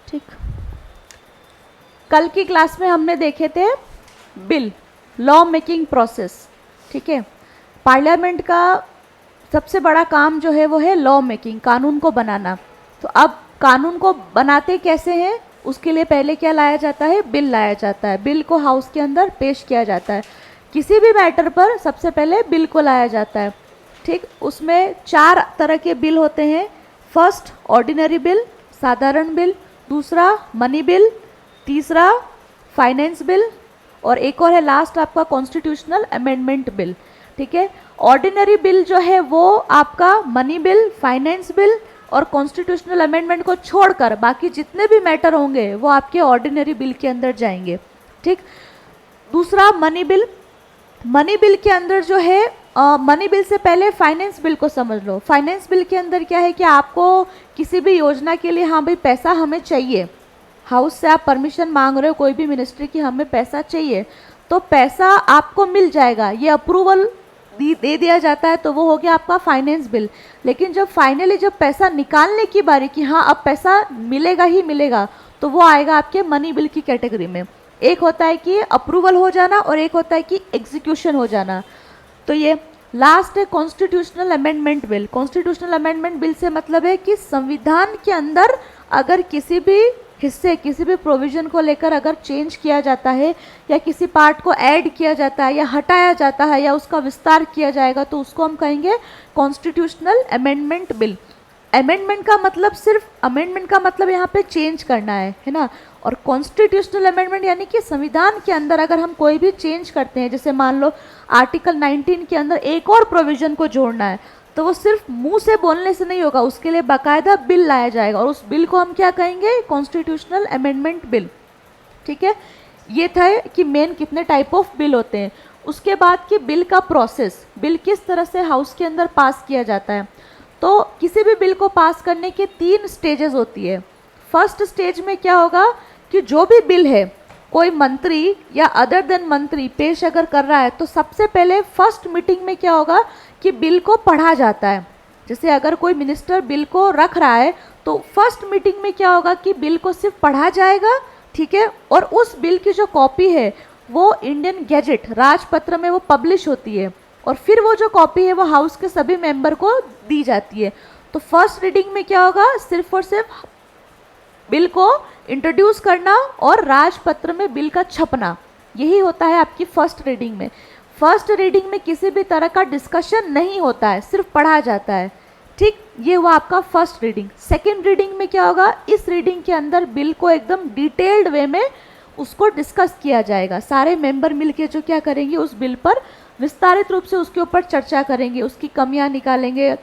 ठीक, कल की क्लास में हमने देखे थे बिल, लॉ मेकिंग प्रोसेस। ठीक है, पार्लियामेंट का सबसे बड़ा काम जो है वो है लॉ मेकिंग, कानून को बनाना। तो अब कानून को बनाते कैसे हैं, उसके लिए पहले क्या लाया जाता है, बिल लाया जाता है। बिल को हाउस के अंदर पेश किया जाता है। किसी भी मैटर पर सबसे पहले बिल को लाया जाता है। ठीक, उसमें 4 तरह के बिल होते हैं। फर्स्ट ऑर्डिनरी बिल, साधारण बिल, दूसरा मनी बिल, तीसरा फाइनेंस बिल, और एक और है लास्ट आपका कॉन्स्टिट्यूशनल अमेंडमेंट बिल। ठीक है, ऑर्डिनरी बिल जो है वो आपका मनी बिल, फाइनेंस बिल और कॉन्स्टिट्यूशनल अमेंडमेंट को छोड़कर बाकी जितने भी मैटर होंगे वो आपके ऑर्डिनरी बिल के अंदर जाएंगे। ठीक, दूसरा मनी बिल। मनी बिल के अंदर जो है मनी बिल से पहले फाइनेंस बिल को समझ लो। फाइनेंस बिल के अंदर क्या है कि आपको किसी भी योजना के लिए, हाँ भाई पैसा हमें चाहिए, हाउस से आप परमिशन मांग रहे हो कोई भी मिनिस्ट्री की, हमें पैसा चाहिए, तो पैसा आपको मिल जाएगा, ये अप्रूवल दे दिया जाता है, तो वो हो गया आपका फाइनेंस बिल। लेकिन जब फाइनली जब पैसा निकालने की बारी कि हाँ अब पैसा मिलेगा ही मिलेगा, तो वो आएगा आपके मनी बिल की कैटेगरी में। एक होता है कि अप्रूवल हो जाना और एक होता है कि एग्जीक्यूशन हो जाना। तो ये लास्ट है constitutional amendment bill. Constitutional amendment bill से मतलब है कि संविधान के अंदर अगर किसी भी हिस्से, किसी भी प्रोविजन को लेकर अगर चेंज किया जाता है या किसी पार्ट को ऐड किया जाता है या हटाया जाता है या उसका विस्तार किया जाएगा, तो उसको हम कहेंगे कॉन्स्टिट्यूशनल अमेंडमेंट बिल। अमेंडमेंट का मतलब सिर्फ, अमेंडमेंट का मतलब यहाँ पे चेंज करना है ना। और कॉन्स्टिट्यूशनल अमेंडमेंट यानी कि संविधान के अंदर अगर हम कोई भी चेंज करते हैं, जैसे मान लो आर्टिकल 19 के अंदर एक और प्रोविजन को जोड़ना है, तो वो सिर्फ मुंह से बोलने से नहीं होगा, उसके लिए बाकायदा बिल लाया जाएगा और उस बिल को हम क्या कहेंगे, कॉन्स्टिट्यूशनल अमेंडमेंट बिल। ठीक है, ये था कि मेन कितने टाइप ऑफ बिल होते हैं। उसके बाद कि बिल का प्रोसेस, बिल किस तरह से हाउस के अंदर पास किया जाता है। तो किसी भी बिल को पास करने के 3 स्टेजेस होती है। फर्स्ट स्टेज में क्या होगा कि जो भी बिल है कोई मंत्री या अदर देन मंत्री पेश अगर कर रहा है, तो सबसे पहले फर्स्ट मीटिंग में क्या होगा कि बिल को पढ़ा जाता है। जैसे अगर कोई मिनिस्टर बिल को रख रहा है तो फर्स्ट मीटिंग में क्या होगा कि बिल को सिर्फ पढ़ा जाएगा। ठीक है, और उस बिल की जो कॉपी है वो इंडियन गैजेट, राजपत्र में वो पब्लिश होती है और फिर वो जो कॉपी है वो हाउस के सभी मेंबर को दी जाती है। तो फर्स्ट रीडिंग में क्या होगा, सिर्फ और सिर्फ बिल को इंट्रोड्यूस करना और राजपत्र में बिल का छपना, यही होता है आपकी फर्स्ट रीडिंग में। फर्स्ट रीडिंग में किसी भी तरह का डिस्कशन नहीं होता है, सिर्फ पढ़ा जाता है। ठीक, ये हुआ आपका फर्स्ट रीडिंग। सेकेंड रीडिंग में क्या होगा, इस रीडिंग के अंदर बिल को एकदम डिटेल्ड वे में उसको डिस्कस किया जाएगा। सारे मेंबर मिलके जो क्या करेंगे, उस बिल पर विस्तारित रूप से उसके ऊपर चर्चा करेंगे, उसकी कमियां निकालेंगे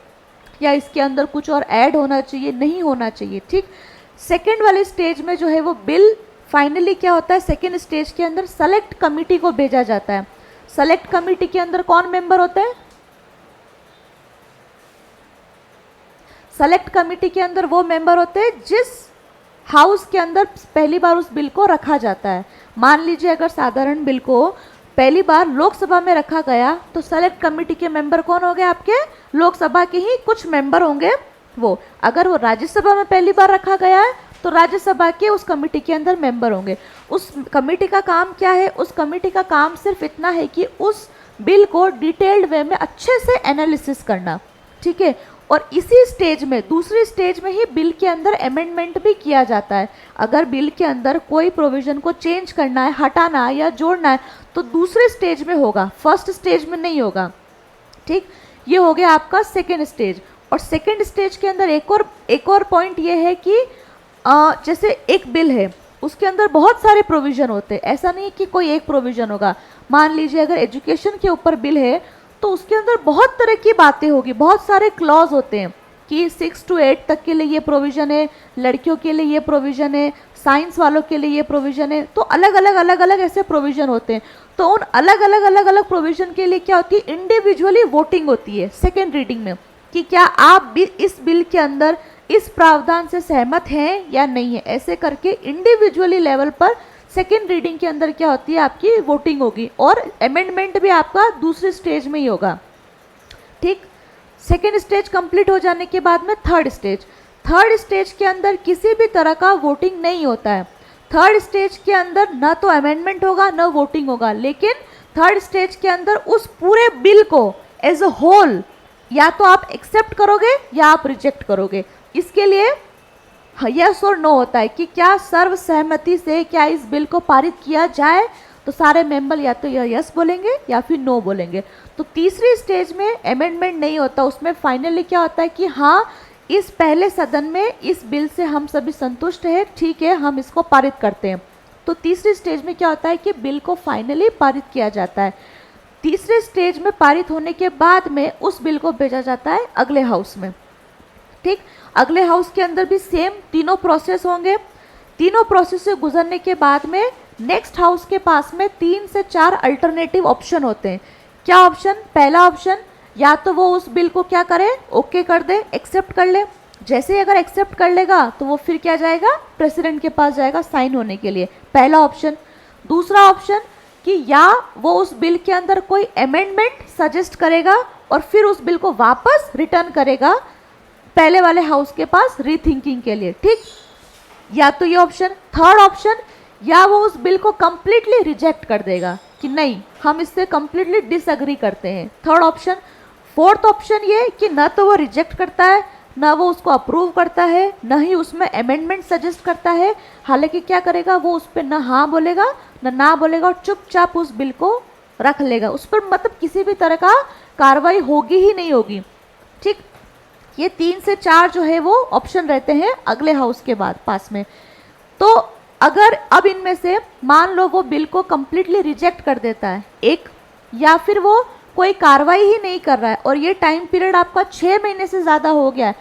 या इसके अंदर कुछ और ऐड होना चाहिए, नहीं होना चाहिए। ठीक, सेकेंड वाले स्टेज में जो है वो बिल फाइनली क्या होता है, सेकेंड स्टेज के अंदर सेलेक्ट कमिटी को भेजा जाता है। सेलेक्ट कमिटी के अंदर कौन मेंबर होते हैं, सेलेक्ट कमिटी के अंदर वो मेंबर होते हैं जिस हाउस के अंदर पहली बार उस बिल को रखा जाता है। मान लीजिए अगर साधारण बिल को पहली बार लोकसभा में रखा गया, तो सेलेक्ट कमिटी के मेंबर कौन हो गए, आपके लोकसभा के ही कुछ मेंबर होंगे वो। अगर वो राज्यसभा में पहली बार रखा गया है तो राज्यसभा के उस कमेटी के अंदर मेंबर होंगे। उस कमेटी का काम क्या है, उस कमेटी का काम सिर्फ इतना है कि उस बिल को डिटेल्ड वे में अच्छे से एनालिसिस करना। ठीक है, और इसी स्टेज में, दूसरी स्टेज में ही बिल के अंदर अमेंडमेंट भी किया जाता है। अगर बिल के अंदर कोई प्रोविजन को चेंज करना है, हटाना है या जोड़ना है, तो दूसरे स्टेज में होगा, फर्स्ट स्टेज में नहीं होगा। ठीक, ये हो गया आपका सेकेंड स्टेज। और सेकेंड स्टेज के अंदर एक और पॉइंट ये है कि जैसे एक बिल है उसके अंदर बहुत सारे प्रोविजन होते हैं, ऐसा नहीं कि कोई एक प्रोविजन होगा। मान लीजिए अगर एजुकेशन के ऊपर बिल है तो उसके अंदर बहुत तरह की बातें होगी, बहुत सारे क्लॉज होते हैं कि 6 to 8 तक के लिए ये प्रोविजन है, लड़कियों के लिए ये प्रोविजन है, साइंस वालों के लिए ये प्रोविजन है। तो अलग अलग ऐसे प्रोविजन होते हैं। तो उन अलग अलग प्रोविजन के लिए क्या होती है, इंडिविजुअली वोटिंग होती है सेकेंड रीडिंग में कि क्या आप भी इस बिल के अंदर इस प्रावधान से सहमत हैं या नहीं है। ऐसे करके इंडिविजुअली लेवल पर सेकेंड रीडिंग के अंदर क्या होती है, आपकी वोटिंग होगी और अमेंडमेंट भी आपका दूसरे स्टेज में ही होगा। ठीक, सेकेंड स्टेज कंप्लीट हो जाने के बाद में थर्ड स्टेज। थर्ड स्टेज के अंदर किसी भी तरह का वोटिंग नहीं होता है। थर्ड स्टेज के अंदर न तो अमेंडमेंट होगा न वोटिंग होगा, लेकिन थर्ड स्टेज के अंदर उस पूरे बिल को एज अ होल या तो आप एक्सेप्ट करोगे या आप रिजेक्ट करोगे। इसके लिए यस और नो होता है कि क्या सर्वसहमति से क्या इस बिल को पारित किया जाए, तो सारे मेंबर या तो यस बोलेंगे या फिर नो बोलेंगे। तो तीसरी स्टेज में अमेंडमेंट नहीं होता, उसमें फाइनली क्या होता है कि हाँ इस पहले सदन में इस बिल से हम सभी संतुष्ट हैं, ठीक है हम इसको पारित करते हैं। तो तीसरी स्टेज में क्या होता है कि बिल को फाइनली पारित किया जाता है। तीसरे स्टेज में पारित होने के बाद में उस बिल को भेजा जाता है अगले हाउस में। ठीक, अगले हाउस के अंदर भी सेम तीनों प्रोसेस होंगे। तीनों प्रोसेस से गुजरने के बाद में नेक्स्ट हाउस के पास में 3 से 4 अल्टरनेटिव ऑप्शन होते हैं। क्या ऑप्शन? पहला ऑप्शन या तो वो उस बिल को क्या करे, ओके कर दे, एक्सेप्ट कर ले। जैसे ही अगर एक्सेप्ट कर लेगा तो वो फिर क्या जाएगा, प्रेसिडेंट के पास जाएगा साइन होने के लिए, पहला ऑप्शन। दूसरा ऑप्शन कि या वो उस बिल के अंदर कोई अमेंडमेंट सजेस्ट करेगा और फिर उस बिल को वापस रिटर्न करेगा पहले वाले हाउस के पास रीथिंकिंग के लिए। ठीक, या तो ये ऑप्शन। थर्ड ऑप्शन, या वो उस बिल को कंप्लीटली रिजेक्ट कर देगा कि नहीं हम इससे कंप्लीटली डिसएग्री करते हैं, थर्ड ऑप्शन। फोर्थ ऑप्शन ये कि न तो वो रिजेक्ट करता है, न वो उसको अप्रूव करता है, न ही उसमें अमेंडमेंट सजेस्ट करता है। हालांकि क्या करेगा, वो उस पर न हाँ बोलेगा न ना बोलेगा और चुपचाप उस बिल को रख लेगा, उस पर मतलब किसी भी तरह का कार्रवाई होगी ही नहीं होगी। ठीक, ये 3 से 4 जो है वो ऑप्शन रहते हैं अगले हाउस के बाद पास में। तो अगर अब इनमें से मान लो वो बिल को कंप्लीटली रिजेक्ट कर देता है एक, या फिर वो कोई कार्रवाई ही नहीं कर रहा है और ये टाइम पीरियड आपका 6 महीने से ज़्यादा हो गया है,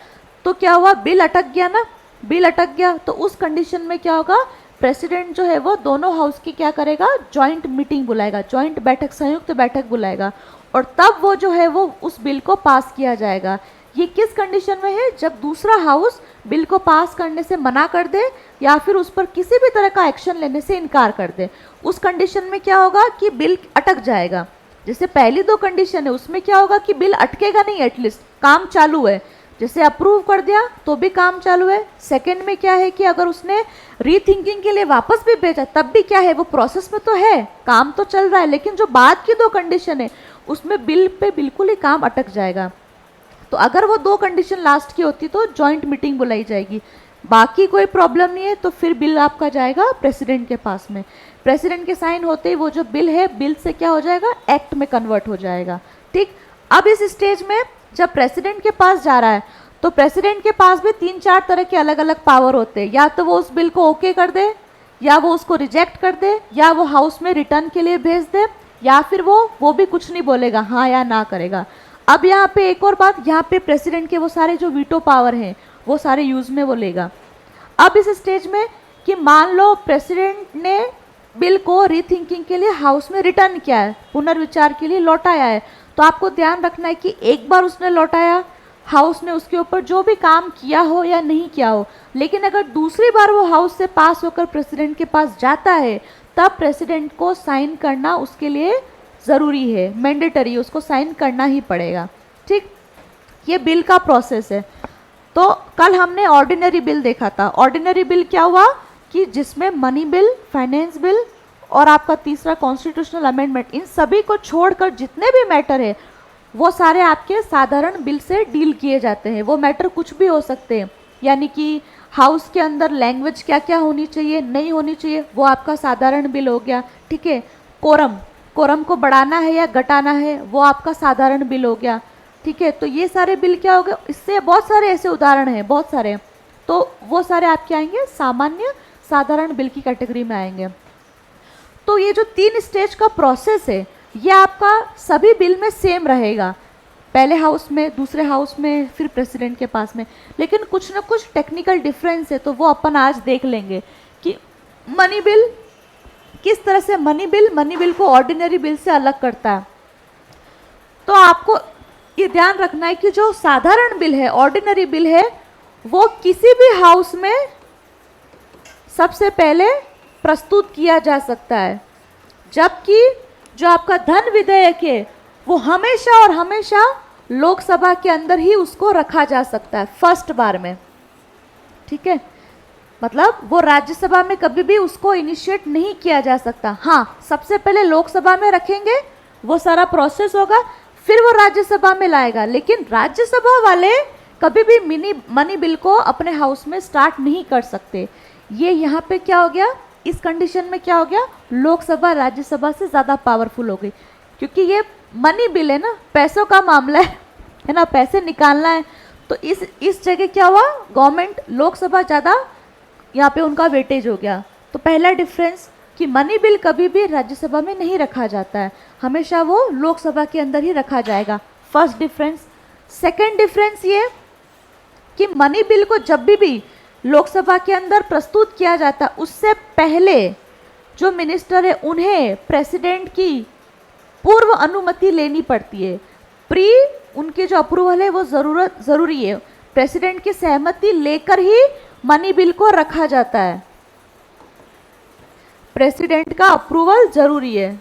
तो क्या हुआ, बिल अटक गया ना, बिल अटक गया। तो उस कंडीशन में क्या होगा, प्रेसिडेंट जो है वो दोनों हाउस की क्या करेगा, जॉइंट मीटिंग बुलाएगा, जॉइंट बैठक, संयुक्त बैठक बुलाएगा और तब वो जो है वो उस बिल को पास किया जाएगा। ये किस कंडीशन में है, जब दूसरा हाउस बिल को पास करने से मना कर दे या फिर उस पर किसी भी तरह का एक्शन लेने से इनकार कर दे। उस कंडीशन में क्या होगा कि बिल अटक जाएगा। जैसे पहली 2 कंडीशन है उसमें क्या होगा कि बिल अटकेगा नहीं, एटलीस्ट काम चालू है। जैसे अप्रूव कर दिया तो भी काम चालू है। सेकंड में क्या है कि अगर उसने रीथिंकिंग के लिए वापस भी भेजा तब भी क्या है, वो प्रोसेस में तो है, काम तो चल रहा है, लेकिन जो बाद की 2 कंडीशन है उसमें बिल पे बिल्कुल ही काम अटक जाएगा। तो अगर वो 2 कंडीशन लास्ट की होती तो जॉइंट मीटिंग बुलाई जाएगी, बाकी कोई प्रॉब्लम नहीं है तो फिर बिल आपका जाएगा प्रेसिडेंट के पास में। प्रेसिडेंट के साइन होते ही वो जो बिल है, बिल से क्या हो जाएगा, एक्ट में कन्वर्ट हो जाएगा। ठीक, अब इस स्टेज में जब प्रेसिडेंट के पास जा रहा है तो प्रेसिडेंट के पास भी 3-4 तरह के अलग अलग पावर होते हैं। या तो वो उस बिल को ओके कर दे, या वो उसको रिजेक्ट कर दे, या वो हाउस में रिटर्न के लिए भेज दे, या फिर वो भी कुछ नहीं बोलेगा, हाँ या ना करेगा। अब यहाँ पे एक और बात, यहाँ पे प्रेसिडेंट के वो सारे जो वीटो पावर हैं वो सारे यूज में वो लेगा। अब इस स्टेज में कि मान लो प्रेसिडेंट ने बिल को रीथिंकिंग के लिए हाउस में रिटर्न किया है, पुनर्विचार के लिए लौटाया है, तो आपको ध्यान रखना है कि एक बार उसने लौटाया, हाउस ने उसके ऊपर जो भी काम किया हो या नहीं किया हो, लेकिन अगर दूसरी बार वो हाउस से पास होकर प्रेसिडेंट के पास जाता है तब प्रेसिडेंट को साइन करना उसके लिए ज़रूरी है, मैंडेटरी, उसको साइन करना ही पड़ेगा। ठीक, ये बिल का प्रोसेस है। तो कल हमने ऑर्डिनरी बिल देखा था। ऑर्डिनरी बिल क्या हुआ कि जिसमें मनी बिल, फाइनेंस बिल और आपका तीसरा कॉन्स्टिट्यूशनल अमेंडमेंट, इन सभी को छोड़कर जितने भी मैटर है वो सारे आपके साधारण बिल से डील किए जाते हैं। वो मैटर कुछ भी हो सकते हैं, यानी कि हाउस के अंदर लैंग्वेज क्या क्या होनी चाहिए, नहीं होनी चाहिए, वो आपका साधारण बिल हो गया। ठीक है, कोरम को बढ़ाना है या घटाना है, वो आपका साधारण बिल हो गया। ठीक है, तो ये सारे बिल क्या हो गए, इससे बहुत सारे ऐसे उदाहरण हैं, बहुत सारे, तो वो सारे आपके आएंगे सामान्य साधारण बिल की कैटेगरी में आएंगे। तो ये जो 3 स्टेज का प्रोसेस है ये आपका सभी बिल में सेम रहेगा, पहले हाउस में, दूसरे हाउस में, फिर प्रेसिडेंट के पास में, लेकिन कुछ ना कुछ टेक्निकल डिफरेंस है, तो वो अपन आज देख लेंगे कि मनी बिल किस तरह से मनी बिल को ऑर्डिनरी बिल से अलग करता है। तो आपको ये ध्यान रखना है कि जो साधारण बिल है, ऑर्डिनरी बिल है, वो किसी भी हाउस में सबसे पहले प्रस्तुत किया जा सकता है, जबकि जो आपका धन विधेयक है वो हमेशा और हमेशा लोकसभा के अंदर ही उसको रखा जा सकता है फर्स्ट बार में। ठीक है, मतलब वो राज्यसभा में कभी भी उसको इनिशिएट नहीं किया जा सकता। हाँ, सबसे पहले लोकसभा में रखेंगे, वो सारा प्रोसेस होगा, फिर वो राज्यसभा में लाएगा। लेकिन राज्यसभा वाले कभी भी मनी बिल को अपने हाउस में स्टार्ट नहीं कर सकते। ये यहाँ पे क्या हो गया, इस कंडीशन में क्या हो गया, लोकसभा राज्यसभा से ज़्यादा पावरफुल हो गई, क्योंकि ये मनी बिल है ना, पैसों का मामला है ना, पैसे निकालना है। तो इस जगह क्या हुआ, गवर्नमेंट लोकसभा ज़्यादा यहाँ पे उनका वेटेज हो गया। तो पहला डिफरेंस कि मनी बिल कभी भी राज्यसभा में नहीं रखा जाता है, हमेशा वो लोकसभा के अंदर ही रखा जाएगा। First difference. सेकंड डिफरेंस ये कि मनी बिल को जब भी लोकसभा के अंदर प्रस्तुत किया जाता है, उससे पहले जो मिनिस्टर है उन्हें प्रेसिडेंट की पूर्व अनुमति लेनी पड़ती है। प्री उनकी जो अप्रूवल है वो ज़रूरी है, प्रेसिडेंट की सहमति लेकर ही मनी बिल को रखा जाता है। प्रेसिडेंट का अप्रूवल जरूरी है।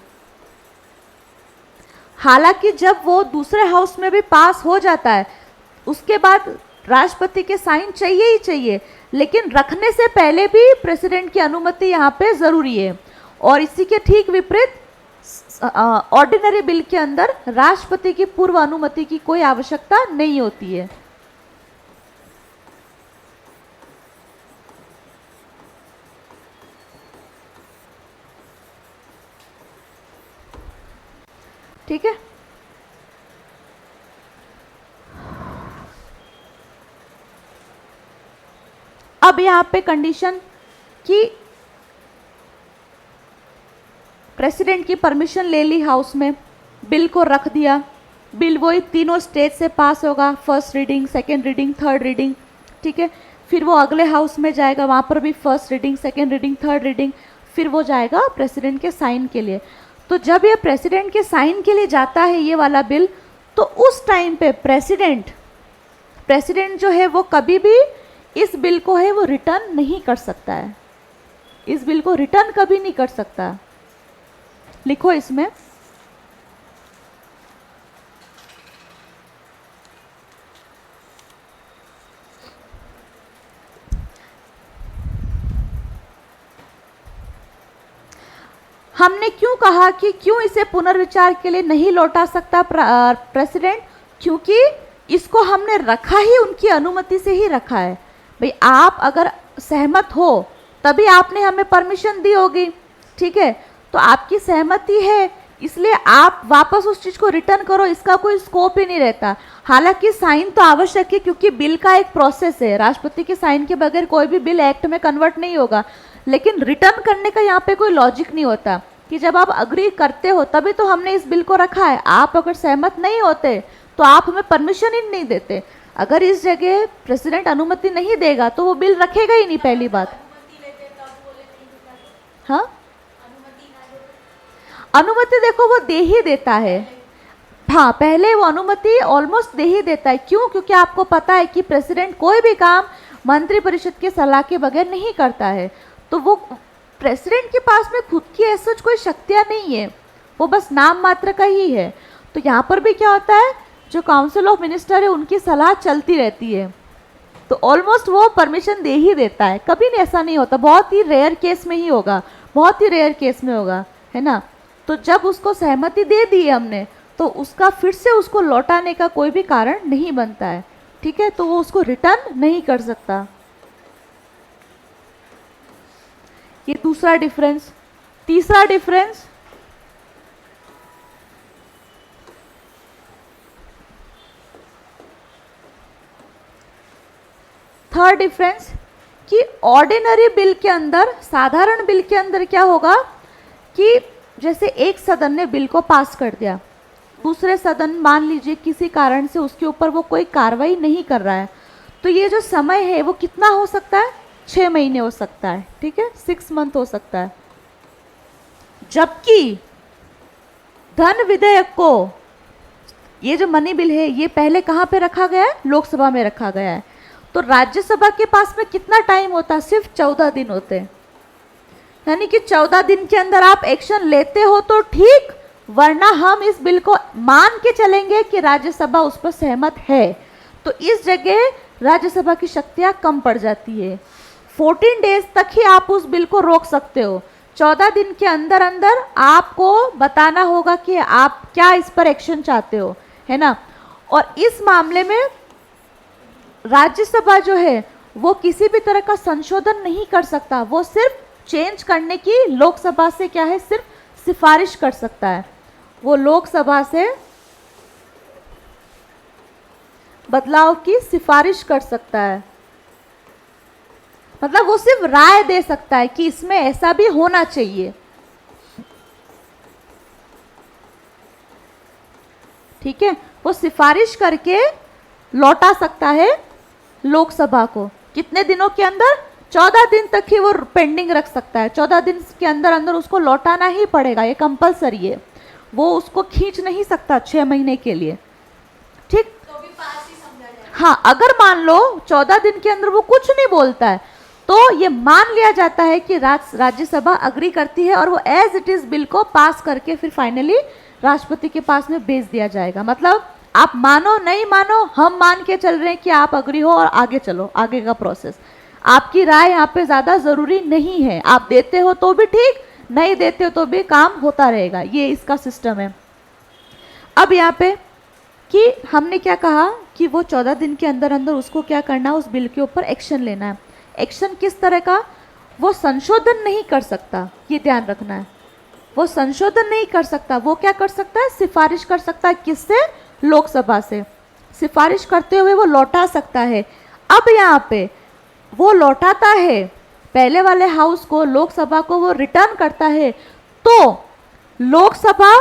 हालांकि जब वो दूसरे हाउस में भी पास हो जाता है, उसके बाद राष्ट्रपति के साइन चाहिए ही चाहिए, लेकिन रखने से पहले भी प्रेसिडेंट की अनुमति यहाँ पे ज़रूरी है। और इसी के ठीक विपरीत ऑर्डिनरी बिल के अंदर राष्ट्रपति की पूर्व अनुमति की कोई आवश्यकता नहीं होती है। ठीक है, अब यहाँ पे कंडीशन कि प्रेसिडेंट की परमिशन ले ली, हाउस में बिल को रख दिया, बिल वही तीनों स्टेज से पास होगा, first reading, second reading, third reading. ठीक है, फिर वो अगले हाउस में जाएगा, वहाँ पर भी first reading, second reading, third reading, फिर वो जाएगा प्रेसिडेंट के साइन के लिए। तो जब ये प्रेसिडेंट के साइन के लिए जाता है ये वाला बिल, तो उस टाइम पे प्रेसिडेंट जो है वो कभी भी इस बिल को है वो रिटर्न नहीं कर सकता है, इस बिल को रिटर्न कभी नहीं कर सकता। लिखो इसमें, हमने क्यों कहा कि क्यों इसे पुनर्विचार के लिए नहीं लौटा सकता प्रेसिडेंट, क्योंकि इसको हमने रखा ही उनकी अनुमति से ही रखा है। भाई आप अगर सहमत हो तभी आपने हमें परमिशन दी होगी, ठीक है, तो आपकी सहमति है, इसलिए आप वापस उस चीज़ को रिटर्न करो, इसका कोई स्कोप ही नहीं रहता। हालांकि साइन तो आवश्यक है, क्योंकि बिल का एक प्रोसेस है, राष्ट्रपति के साइन के बगैर कोई भी बिल एक्ट में कन्वर्ट नहीं होगा, लेकिन रिटर्न करने का यहाँ पे कोई लॉजिक नहीं होता कि जब आप अग्री करते हो तभी तो हमने इस बिल को रखा है, आप अगर सहमत नहीं होते तो आप हमें परमिशन ही नहीं देते। अगर इस जगह प्रेसिडेंट अनुमति नहीं देगा तो वो बिल रखेगा ही नहीं, पहली बात। हाँ, अनुमति देखो वो दे ही देता है, हाँ पहले वो अनुमति ऑलमोस्ट दे ही देता है। क्यों? क्योंकि आपको पता है कि प्रेसिडेंट कोई भी काम मंत्रिपरिषद के सलाह के बगैर नहीं करता है, तो वो प्रेसिडेंट के पास में खुद की ऐसा कोई शक्तियाँ नहीं है, वो बस नाम मात्र का ही है। तो यहाँ पर भी क्या होता है, जो काउंसिल ऑफ मिनिस्टर है उनकी सलाह चलती रहती है, तो ऑलमोस्ट वो परमिशन दे ही देता है, कभी नहीं ऐसा नहीं होता, बहुत ही रेयर केस में ही होगा, बहुत ही रेयर केस में होगा, है ना। तो जब उसको सहमति दे दी है हमने, तो उसका फिर से उसको लौटाने का कोई भी कारण नहीं बनता है, ठीक है, तो वो उसको रिटर्न नहीं कर सकता। ये दूसरा डिफरेंस। तीसरा डिफरेंस, थर्ड डिफरेंस कि ऑर्डिनरी बिल के अंदर, साधारण बिल के अंदर क्या होगा कि जैसे एक सदन ने बिल को पास कर दिया, दूसरे सदन मान लीजिए किसी कारण से उसके ऊपर वो कोई कार्रवाई नहीं कर रहा है, तो ये जो समय है वो कितना हो सकता है, 6 महीने हो सकता है, ठीक है, 6 मंथ हो सकता है। जबकि धन विधेयक को, ये जो मनी बिल है ये पहले कहाँ पे रखा गया है, लोकसभा में रखा गया है, तो राज्यसभा के पास में कितना टाइम होता है, सिर्फ 14 दिन होते हैं। यानी कि 14 दिन के अंदर आप एक्शन लेते हो तो ठीक, वरना हम इस बिल को मान के चलेंगे कि राज्यसभा उस पर सहमत है। तो इस जगह राज्यसभा की शक्तियां कम पड़ जाती है। 14 डेज तक ही आप उस बिल को रोक सकते हो। 14 दिन के अंदर अंदर आपको बताना होगा कि आप क्या इस पर एक्शन चाहते हो, है ना। और इस मामले में राज्यसभा जो है वो किसी भी तरह का संशोधन नहीं कर सकता, वो सिर्फ चेंज करने की लोकसभा से क्या है, सिर्फ सिफारिश कर सकता है। वो लोकसभा से बदलाव की सिफारिश कर सकता है, मतलब वो सिर्फ राय दे सकता है कि इसमें ऐसा भी होना चाहिए। ठीक है, वो सिफारिश करके लौटा सकता है लोकसभा को। कितने दिनों के अंदर? 14 दिन तक ही वो पेंडिंग रख सकता है। 14 दिन के अंदर अंदर उसको लौटाना ही पड़ेगा, ये कंपलसरी है। वो उसको खींच नहीं सकता 6 महीने के लिए। ठीक, तो भी पास ही समझा जाएगा। हाँ, अगर मान लो 14 दिन के अंदर वो कुछ नहीं बोलता है तो ये मान लिया जाता है कि राज्यसभा अग्री करती है और वो एज इट इज बिल को पास करके फिर फाइनली राष्ट्रपति के पास में भेज दिया जाएगा। मतलब आप मानो नहीं मानो, हम मान के चल रहे हैं कि आप अग्री हो और आगे चलो, आगे का प्रोसेस। आपकी राय यहाँ पे ज़्यादा ज़रूरी नहीं है, आप देते हो तो भी ठीक, नहीं देते हो तो भी काम होता रहेगा। ये इसका सिस्टम है। अब यहाँ पे कि हमने क्या कहा कि वो 14 दिन के अंदर अंदर उसको क्या करना है, उस बिल के ऊपर एक्शन लेना है। एक्शन किस तरह का? वो संशोधन नहीं कर सकता, ये ध्यान रखना है। वो संशोधन नहीं कर सकता, वो क्या कर सकता है? सिफारिश कर सकता है। किससे? लोकसभा से। सिफारिश करते हुए वो लौटा सकता है। अब यहाँ पे वो लौटाता है पहले वाले हाउस को, लोकसभा को वो रिटर्न करता है, तो लोकसभा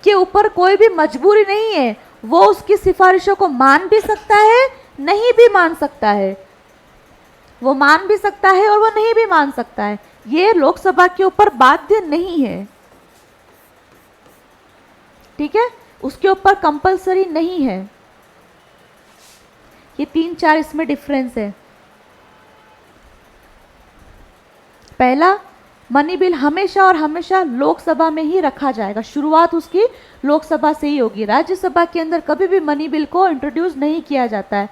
के ऊपर कोई भी मजबूरी नहीं है। वो उसकी सिफारिशों को मान भी सकता है, नहीं भी मान सकता है। वो मान भी सकता है और वो नहीं भी मान सकता है। ये लोकसभा के ऊपर बाध्य नहीं है। ठीक है, उसके ऊपर कंपलसरी नहीं है। ये 3-4 इसमें डिफरेंस है। पहला, मनी बिल हमेशा और हमेशा लोकसभा में ही रखा जाएगा। शुरुआत उसकी लोकसभा से ही होगी। राज्यसभा के अंदर कभी भी मनी बिल को इंट्रोड्यूस नहीं किया जाता है।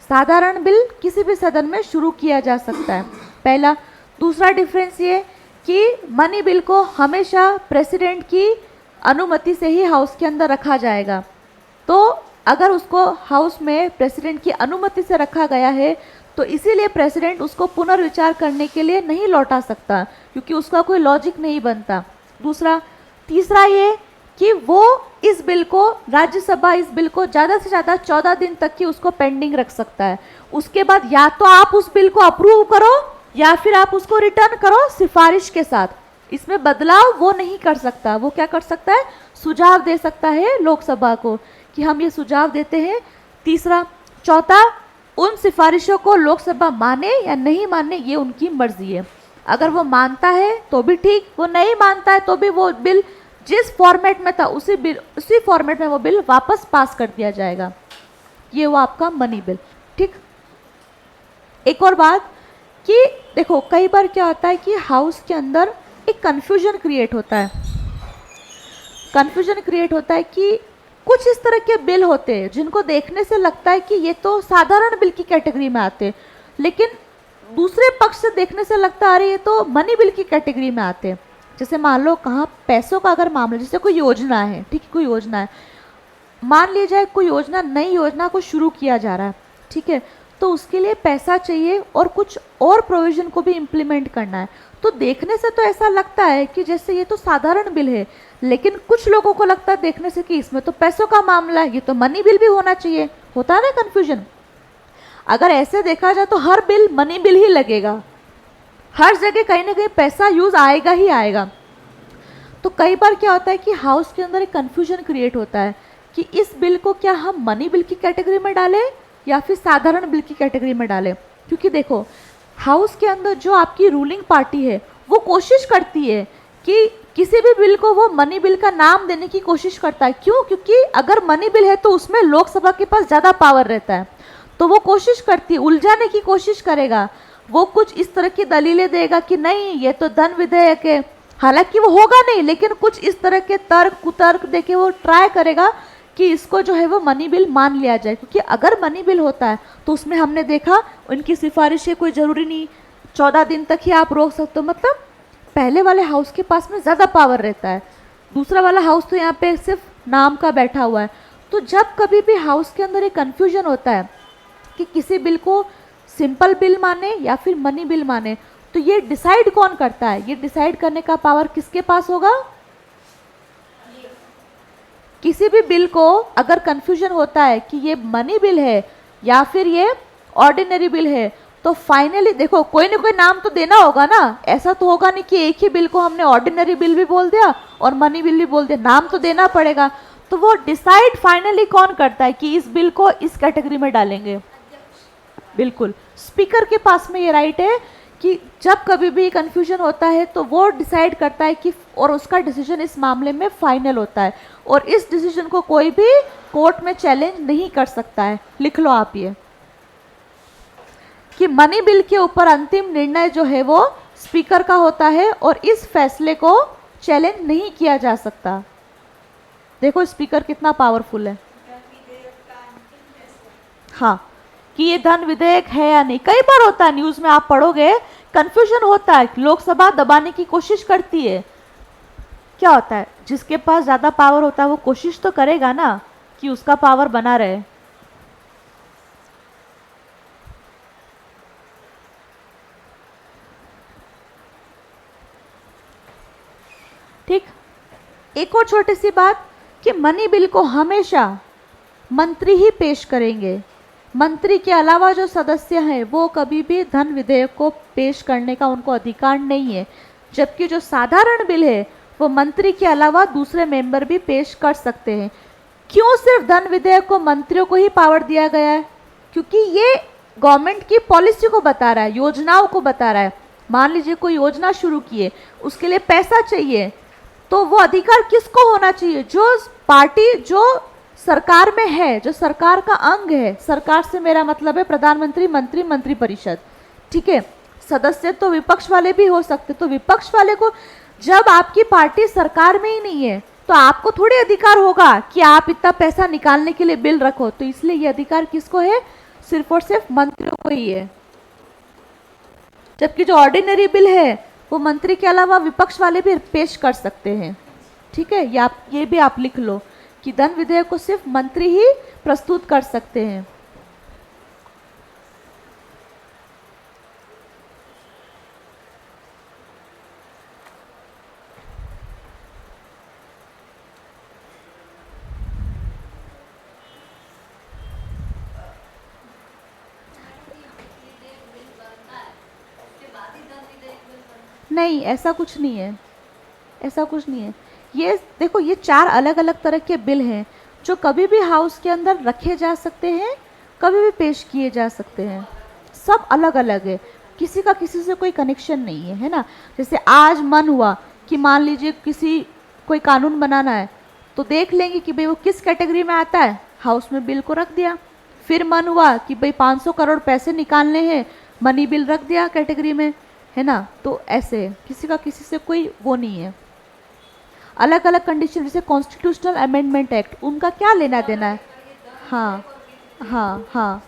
साधारण बिल किसी भी सदन में शुरू किया जा सकता है, पहला। दूसरा डिफरेंस ये कि मनी बिल को हमेशा प्रेसिडेंट की अनुमति से ही हाउस के अंदर रखा जाएगा। तो अगर उसको हाउस में प्रेसिडेंट की अनुमति से रखा गया है तो इसीलिए प्रेसिडेंट उसको पुनर्विचार करने के लिए नहीं लौटा सकता, क्योंकि उसका कोई लॉजिक नहीं बनता। तीसरा ये कि वो इस बिल को, राज्यसभा इस बिल को ज़्यादा से ज़्यादा 14 दिन तक की उसको पेंडिंग रख सकता है। उसके बाद या तो आप उस बिल को अप्रूव करो या फिर आप उसको रिटर्न करो सिफारिश के साथ। इसमें बदलाव वो नहीं कर सकता। वो क्या कर सकता है? सुझाव दे सकता है लोकसभा को कि हम ये सुझाव देते हैं। चौथा, उन सिफारिशों को लोकसभा माने या नहीं माने ये उनकी मर्जी है। अगर वो मानता है तो भी ठीक, वो नहीं मानता है तो भी वो बिल जिस फॉर्मेट में था उसी फॉर्मेट में वो बिल वापस पास कर दिया जाएगा। ये वो आपका मनी बिल। ठीक, एक और बात कि देखो कई बार क्या होता है कि हाउस के अंदर एक कन्फ्यूजन क्रिएट होता है। कन्फ्यूजन क्रिएट होता है कि कुछ इस तरह के बिल होते हैं जिनको देखने से लगता है कि ये तो साधारण बिल की कैटेगरी में आते हैं, लेकिन दूसरे पक्ष से देखने से लगता है अरे ये तो मनी बिल की कैटेगरी में आते हैं। जैसे मान लो कहाँ पैसों का अगर मामला, जैसे कोई योजना है, ठीक है, कोई योजना है, मान लिया जाए कोई योजना, नई योजना को शुरू किया जा रहा है, ठीक है, तो उसके लिए पैसा चाहिए और कुछ और प्रोविजन को भी इम्प्लीमेंट करना है। तो देखने से तो ऐसा लगता है कि जैसे ये तो साधारण बिल है, लेकिन कुछ लोगों को लगता है देखने से कि इसमें तो पैसों का मामला है, ये तो मनी बिल भी होना चाहिए। होता है ना कन्फ्यूजन। अगर ऐसे देखा जाए तो हर बिल मनी बिल ही लगेगा, हर जगह कहीं ना कहीं पैसा यूज आएगा ही आएगा। तो कई बार क्या होता है कि हाउस के अंदर एक कन्फ्यूजन क्रिएट होता है कि इस बिल को क्या हम मनी बिल की कैटेगरी में डालें या फिर साधारण बिल की कैटेगरी में डालें। क्योंकि देखो हाउस के अंदर जो आपकी रूलिंग पार्टी है वो कोशिश करती है कि किसी भी बिल को वो मनी बिल का नाम देने की कोशिश करता है। क्यों? क्योंकि अगर मनी बिल है तो उसमें लोकसभा के पास ज़्यादा पावर रहता है, तो वो कोशिश करती है, उलझाने की कोशिश करेगा। वो कुछ इस तरह की दलीलें देगा कि नहीं ये तो धन विधेयक है, हालांकि वो होगा नहीं, लेकिन कुछ इस तरह के तर्क कुतर्क देके वो ट्राई करेगा कि इसको जो है वो मनी बिल मान लिया जाए, क्योंकि अगर मनी बिल होता है तो उसमें हमने देखा उनकी सिफारिशें कोई ज़रूरी नहीं, 14 दिन तक ही आप रोक सकते हो। मतलब पहले वाले हाउस के पास में ज़्यादा पावर रहता है, दूसरा वाला हाउस तो यहाँ पे सिर्फ नाम का बैठा हुआ है। तो जब कभी भी हाउस के अंदर एक कन्फ्यूजन होता है कि किसी बिल को सिंपल बिल माने या फिर मनी बिल माने, तो ये डिसाइड कौन करता है? ये डिसाइड करने का पावर किसके पास होगा? किसी भी बिल को अगर कंफ्यूजन होता है कि ये मनी बिल है या फिर ये ऑर्डिनरी बिल है, तो फाइनली देखो कोई ना कोई नाम तो देना होगा ना। ऐसा तो होगा नहीं कि एक ही बिल को हमने ऑर्डिनरी बिल भी बोल दिया और मनी बिल भी बोल दिया, नाम तो देना पड़ेगा। तो वो डिसाइड फाइनली कौन करता है कि इस बिल को इस कैटेगरी में डालेंगे? बिल्कुल स्पीकर के पास में ये राइट है कि जब कभी भी कंफ्यूजन होता है तो वो डिसाइड करता है कि, और उसका डिसीजन इस मामले में फाइनल होता है, और इस डिसीजन को कोई भी कोर्ट में चैलेंज नहीं कर सकता है। लिख लो आप ये कि मनी बिल के ऊपर अंतिम निर्णय जो है वो स्पीकर का होता है और इस फैसले को चैलेंज नहीं किया जा सकता। देखो स्पीकर कितना पावरफुल है। हाँ, कि ये धन विधेयक है या नहीं। कई बार होता है न्यूज़ में आप पढ़ोगे, कंफ्यूजन होता है, लोकसभा दबाने की कोशिश करती है। क्या होता है, जिसके पास ज़्यादा पावर होता है वो कोशिश तो करेगा ना कि उसका पावर बना रहे। ठीक, एक और छोटी सी बात कि मनी बिल को हमेशा मंत्री ही पेश करेंगे। मंत्री के अलावा जो सदस्य हैं वो कभी भी धन विधेयक को पेश करने का उनको अधिकार नहीं है। जबकि जो साधारण बिल है वो मंत्री के अलावा दूसरे मेंबर भी पेश कर सकते हैं। क्यों सिर्फ धन विधेयक को मंत्रियों को ही पावर दिया गया है? क्योंकि ये गवर्नमेंट की पॉलिसी को बता रहा है, योजनाओं को बता रहा है। मान लीजिए कोई योजना शुरू की है, उसके लिए पैसा चाहिए, तो वो अधिकार किसको होना चाहिए? जो पार्टी जो सरकार में है, जो सरकार का अंग है। सरकार से मेरा मतलब है प्रधानमंत्री, मंत्री, मंत्रिपरिषद। ठीक है, सदस्य तो विपक्ष वाले भी हो सकते। तो विपक्ष वाले को, जब आपकी पार्टी सरकार में ही नहीं है तो आपको थोड़ी अधिकार होगा कि आप इतना पैसा निकालने के लिए बिल रखो। तो इसलिए ये अधिकार किसको है? सिर्फ और सिर्फ मंत्रियों को ही है। जबकि जो ऑर्डिनरी बिल है वो मंत्री के अलावा विपक्ष वाले भी पेश कर सकते हैं। ठीक है, ये भी आप लिख लो कि धन विधेयक को सिर्फ मंत्री ही प्रस्तुत कर सकते हैं। नहीं, ऐसा कुछ नहीं है, ऐसा कुछ नहीं है। ये देखो, ये 4 अलग अलग तरह के बिल हैं जो कभी भी हाउस के अंदर रखे जा सकते हैं, कभी भी पेश किए जा सकते हैं। सब अलग अलग है, किसी का किसी से कोई कनेक्शन नहीं है, है ना। जैसे आज मन हुआ कि मान लीजिए किसी कोई कानून बनाना है, तो देख लेंगे कि भाई वो किस कैटेगरी में आता है, हाउस में बिल को रख दिया। फिर मन हुआ कि भाई 500 करोड़ पैसे निकालने हैं, मनी बिल रख दिया कैटेगरी में, है ना। तो ऐसे किसी का किसी से कोई वो नहीं है। अलग अलग कंडीशन, जैसे कॉन्स्टिट्यूशनल अमेंडमेंट एक्ट, उनका क्या लेना देना है? हाँ हाँ हाँ,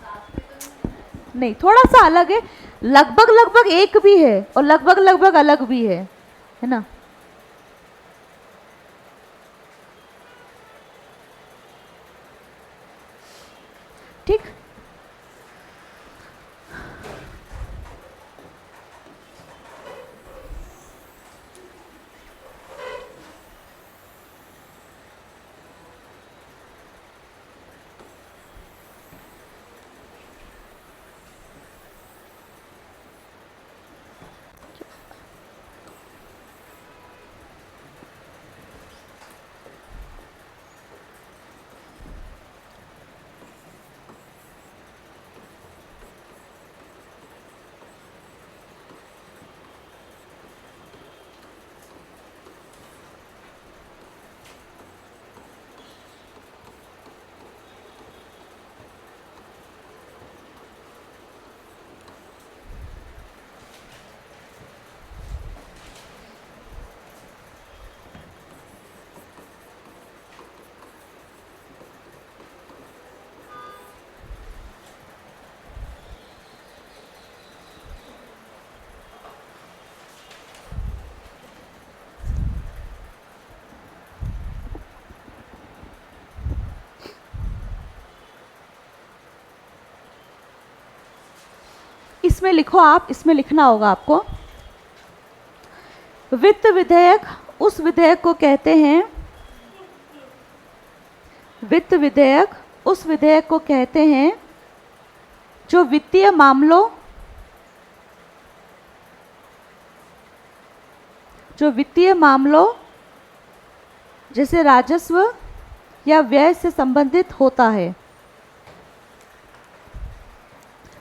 नहीं, थोड़ा सा अलग है। लगभग लगभग एक भी है और लगभग लगभग अलग भी है ना। ठीक, इसमें लिखो आप, इसमें लिखना होगा आपको, वित्त विधेयक उस विधेयक को कहते हैं, वित्त विधेयक उस विधेयक को कहते हैं जो वित्तीय मामलों, जो वित्तीय मामलों जैसे राजस्व या व्यय से संबंधित होता है।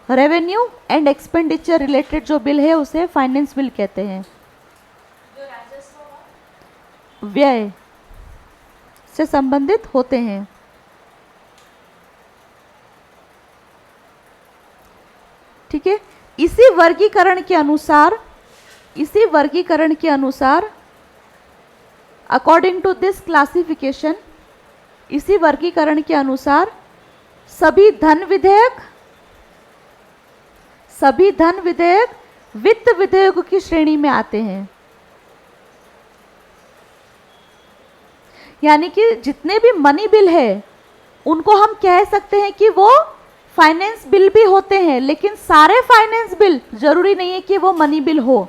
रेवेन्यू एंड एक्सपेंडिचर रिलेटेड जो बिल है उसे फाइनेंस बिल कहते हैं। जो राजस्व व्यय से संबंधित होते हैं। ठीक है, इसी वर्गीकरण के अनुसार, इसी वर्गीकरण के अनुसार अकॉर्डिंग टू दिस क्लासिफिकेशन, इसी वर्गीकरण के अनुसार सभी धन विधेयक, सभी धन विधेयक वित्त विधेयकों की श्रेणी में आते हैं। यानी कि जितने भी मनी बिल है उनको हम कह सकते हैं कि वो फाइनेंस बिल भी होते हैं, लेकिन सारे फाइनेंस बिल जरूरी नहीं है कि वो मनी बिल हो।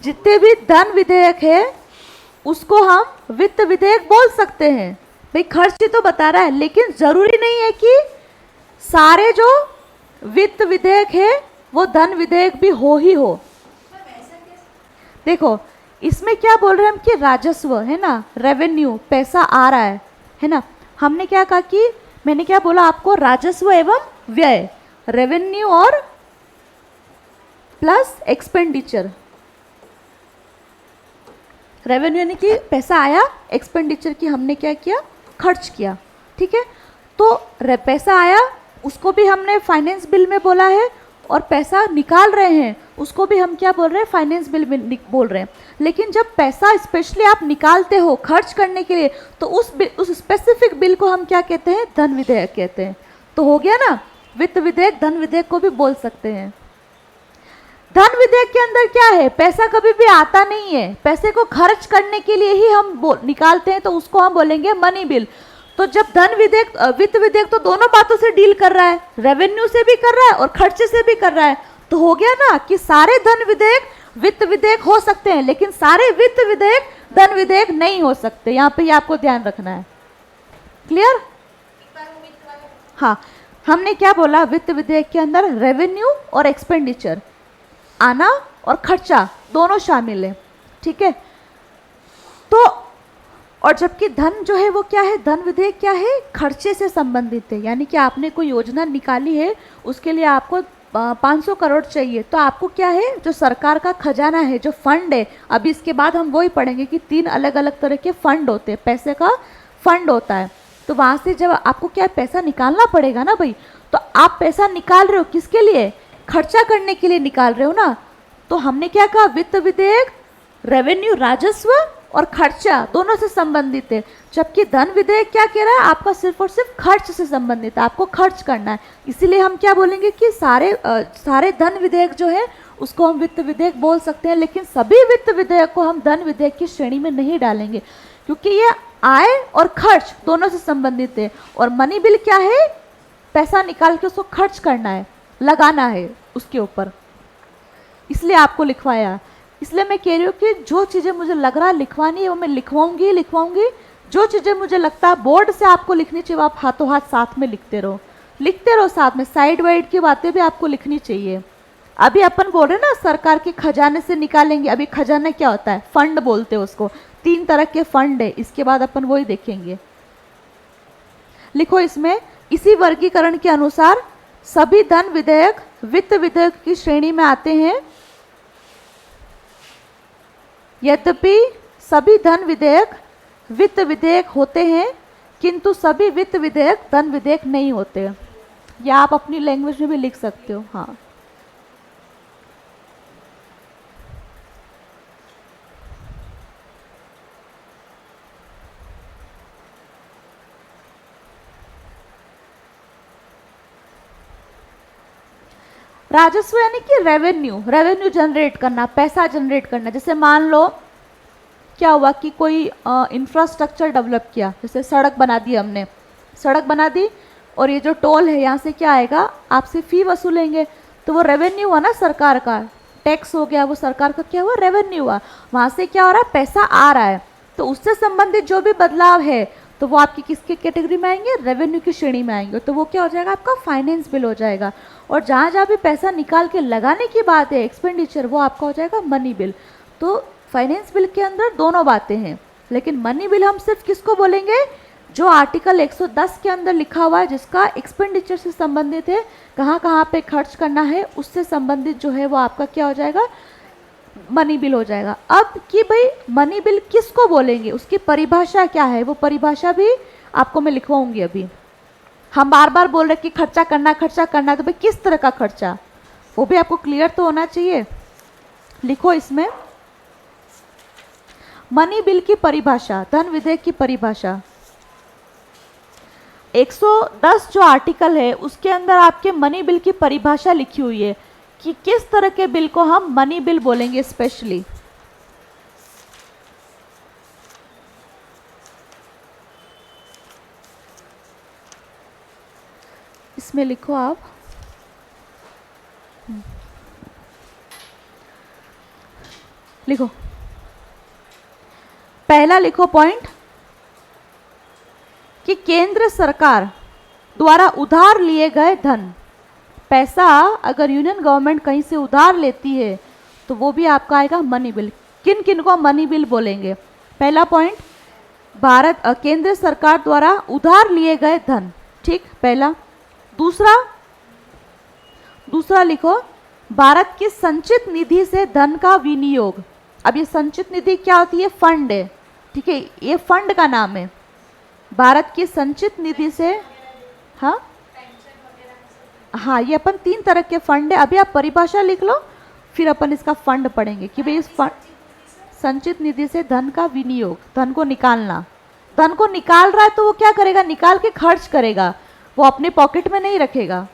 जितने भी धन विधेयक है उसको हम वित्त विधेयक बोल सकते हैं। भाई खर्च ही तो बता रहा है, लेकिन जरूरी नहीं है कि सारे जो वित्त विधेयक है वो धन विधेयक भी हो ही हो। देखो इसमें क्या बोल रहे हैं हम कि राजस्व है ना, रेवेन्यू, पैसा आ रहा है ना। हमने क्या कहा कि मैंने क्या बोला आपको, राजस्व एवं व्यय, रेवेन्यू और प्लस एक्सपेंडिचर। रेवेन्यू यानी कि पैसा आया, एक्सपेंडिचर की हमने क्या किया, खर्च किया। ठीक है, तो पैसा आया उसको भी हमने फाइनेंस बिल में बोला है, और पैसा निकाल रहे हैं उसको भी हम क्या बोल रहे हैं, फाइनेंस बिल में बोल रहे हैं। लेकिन जब पैसा स्पेशली आप निकालते हो खर्च करने के लिए, तो उस स्पेसिफिक बिल को हम क्या कहते हैं, धन विधेयक कहते हैं। तो हो गया ना, वित्त विधेयक धन विधेयक को भी बोल सकते हैं। धन विधेयक के अंदर क्या है, पैसा कभी भी आता नहीं है, पैसे को खर्च करने के लिए ही हम निकालते हैं, तो उसको हम बोलेंगे मनी बिल। तो जब धन विधेयक, वित्त विधेयक तो दोनों बातों से डील कर रहा है, रेवेन्यू से भी कर रहा है और खर्चे से भी कर रहा है। तो हो गया ना कि सारे धन विधेयक वित्त विधेयक हो सकते हैं, लेकिन सारे वित्त विधेयक धन विधेयक नहीं हो सकते। यहाँ पे आपको ध्यान रखना है। क्लियर? हाँ, हमने क्या बोला, वित्त विधेयक के अंदर रेवेन्यू और एक्सपेंडिचर, आना और खर्चा दोनों शामिल है। ठीक है, तो और जबकि धन जो है वो क्या है, धन विधेयक क्या है, खर्चे से संबंधित है। यानी कि आपने कोई योजना निकाली है, उसके लिए आपको 500 करोड़ चाहिए, तो आपको क्या है, जो सरकार का खजाना है, जो फंड है, अभी इसके बाद हम वही पढ़ेंगे कि 3 अलग अलग तरह के फंड होते हैं, पैसे का फंड होता है। तो वहाँ से जब आपको क्या पैसा निकालना पड़ेगा ना भाई, तो आप पैसा निकाल रहे हो किसके लिए, खर्चा करने के लिए निकाल रहे हो ना। तो हमने क्या कहा, वित्त विधेयक रेवेन्यू, राजस्व और खर्चा दोनों से संबंधित है, जबकि धन विधेयक क्या कह रहा है, आपका सिर्फ और सिर्फ खर्च से संबंधित है, आपको खर्च करना है। इसीलिए हम क्या बोलेंगे कि सारे धन विधेयक जो है उसको हम वित्त विधेयक बोल सकते हैं, लेकिन सभी वित्त विधेयक को हम धन विधेयक की श्रेणी में नहीं डालेंगे, क्योंकि ये आय और खर्च दोनों से संबंधित है। और मनी बिल क्या है, पैसा निकाल के उसको खर्च करना है, लगाना है उसके ऊपर, इसलिए आपको लिखवाया। इसलिए मैं कह रही हूँ कि जो चीज़ें मुझे लग रहा है लिखवानी है वो मैं लिखवाऊंगी। जो चीज़ें मुझे लगता है बोर्ड से आपको लिखनी चाहिए, आप हाथों हाथ साथ में लिखते रहो साथ में। साइड वाइड की बातें भी आपको लिखनी चाहिए। अभी अपन बोल रहे हैं ना सरकार के खजाने से निकालेंगे। अभी खजाना क्या होता है, फंड बोलते हैं उसको। 3 तरह के फंड है, इसके बाद अपन वही देखेंगे। लिखो इसमें, इसी वर्गीकरण के अनुसार सभी धन विधेयक वित्त विधेयक की श्रेणी में आते हैं। यद्यपि सभी धन विधेयक वित्त विधेयक होते हैं, किंतु सभी वित्त विधेयक धन विधेयक नहीं होते। या आप अपनी लैंग्वेज में भी लिख सकते हो। हाँ, राजस्व यानी कि रेवेन्यू जनरेट करना, पैसा जनरेट करना। जैसे मान लो क्या हुआ कि कोई इंफ्रास्ट्रक्चर डेवलप किया, जैसे सड़क बना दी, हमने सड़क बना दी और ये जो टोल है यहाँ से क्या आएगा, आपसे फ़ी वसूलेंगे। तो वो रेवेन्यू हुआ ना सरकार का, टैक्स हो गया, वो सरकार का क्या हुआ, रेवेन्यू हुआ, वहाँ से क्या हो रहा है, पैसा आ रहा है। तो उससे संबंधित जो भी बदलाव है तो वो आपकी किसकी कैटेगरी में आएंगे, रेवेन्यू की श्रेणी में आएंगे। तो वो क्या हो जाएगा, आपका फाइनेंस बिल हो जाएगा। और जहाँ जहाँ भी पैसा निकाल के लगाने की बात है, एक्सपेंडिचर, वो आपका हो जाएगा मनी बिल। तो फाइनेंस बिल के अंदर दोनों बातें हैं, लेकिन मनी बिल हम सिर्फ किसको बोलेंगे, जो आर्टिकल 110 के अंदर लिखा हुआ है, जिसका एक्सपेंडिचर से संबंधित है, कहाँ कहाँ पे खर्च करना है, उससे संबंधित जो है वो आपका क्या हो जाएगा, मनी बिल हो जाएगा। अब कि भाई मनी बिल किसको बोलेंगे, उसकी परिभाषा क्या है, वो परिभाषा भी आपको मैं लिखवाऊंगी अभी। हम बार बार बोल रहे कि खर्चा करना, खर्चा करना, तो भाई किस तरह का खर्चा, वो भी आपको क्लियर तो होना चाहिए। लिखो इसमें मनी बिल की परिभाषा, धन विधेयक की परिभाषा। 110 जो आर्टिकल है उसके अंदर आपके मनी बिल की परिभाषा लिखी हुई है कि किस तरह के बिल को हम मनी बिल बोलेंगे स्पेशली। इसमें लिखो आप, लिखो पहला लिखो पॉइंट कि केंद्र सरकार द्वारा उधार लिए गए धन, पैसा अगर यूनियन गवर्नमेंट कहीं से उधार लेती है तो वो भी आपका आएगा मनी बिल। किन किन को मनी बिल बोलेंगे, पहला पॉइंट भारत केंद्र सरकार द्वारा उधार लिए गए धन, ठीक, पहला। दूसरा लिखो भारत की संचित निधि से धन का विनियोग। अब ये संचित निधि क्या होती है, फंड है, ठीक है, ये फंड का नाम है, भारत की संचित निधि से। हाँ हाँ, ये अपन 3 तरह के फंड है, अभी आप परिभाषा लिख लो, फिर अपन इसका फंड पढ़ेंगे कि भाई इस फंड, संचित निधि से धन का विनियोग, धन को निकालना, धन को निकाल रहा है तो वो क्या करेगा, निकाल के खर्च करेगा, वो अपने पॉकेट में नहीं रखेगा।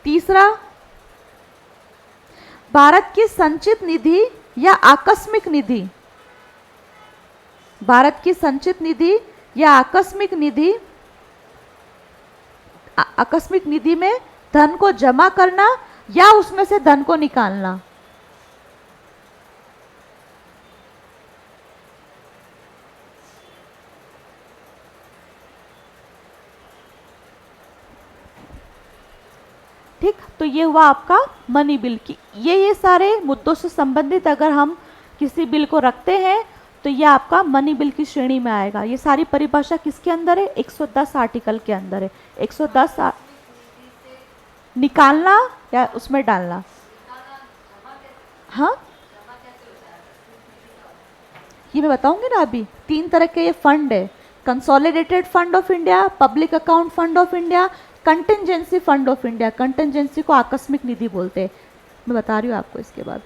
तीसरा भारत की संचित निधि या आकस्मिक निधि, भारत की संचित निधि या आकस्मिक निधि, आकस्मिक निधि में धन को जमा करना या उसमें से धन को निकालना। ठीक, तो ये हुआ आपका मनी बिल की। ये सारे मुद्दों से संबंधित अगर हम किसी बिल को रखते हैं तो ये आपका मनी बिल की श्रेणी में आएगा। ये सारी परिभाषा किसके अंदर है, 110 आर्टिकल के अंदर है। 110 निकालना या उसमें डालना, हाँ ये मैं बताऊंगी ना अभी। 3 तरह के ये फंड है, consolidated fund of India, public account fund of India, contingency fund of India. Contingency को आकस्मिक निधि बोलते हैं, मैं बता रही हूँ आपको इसके बाद।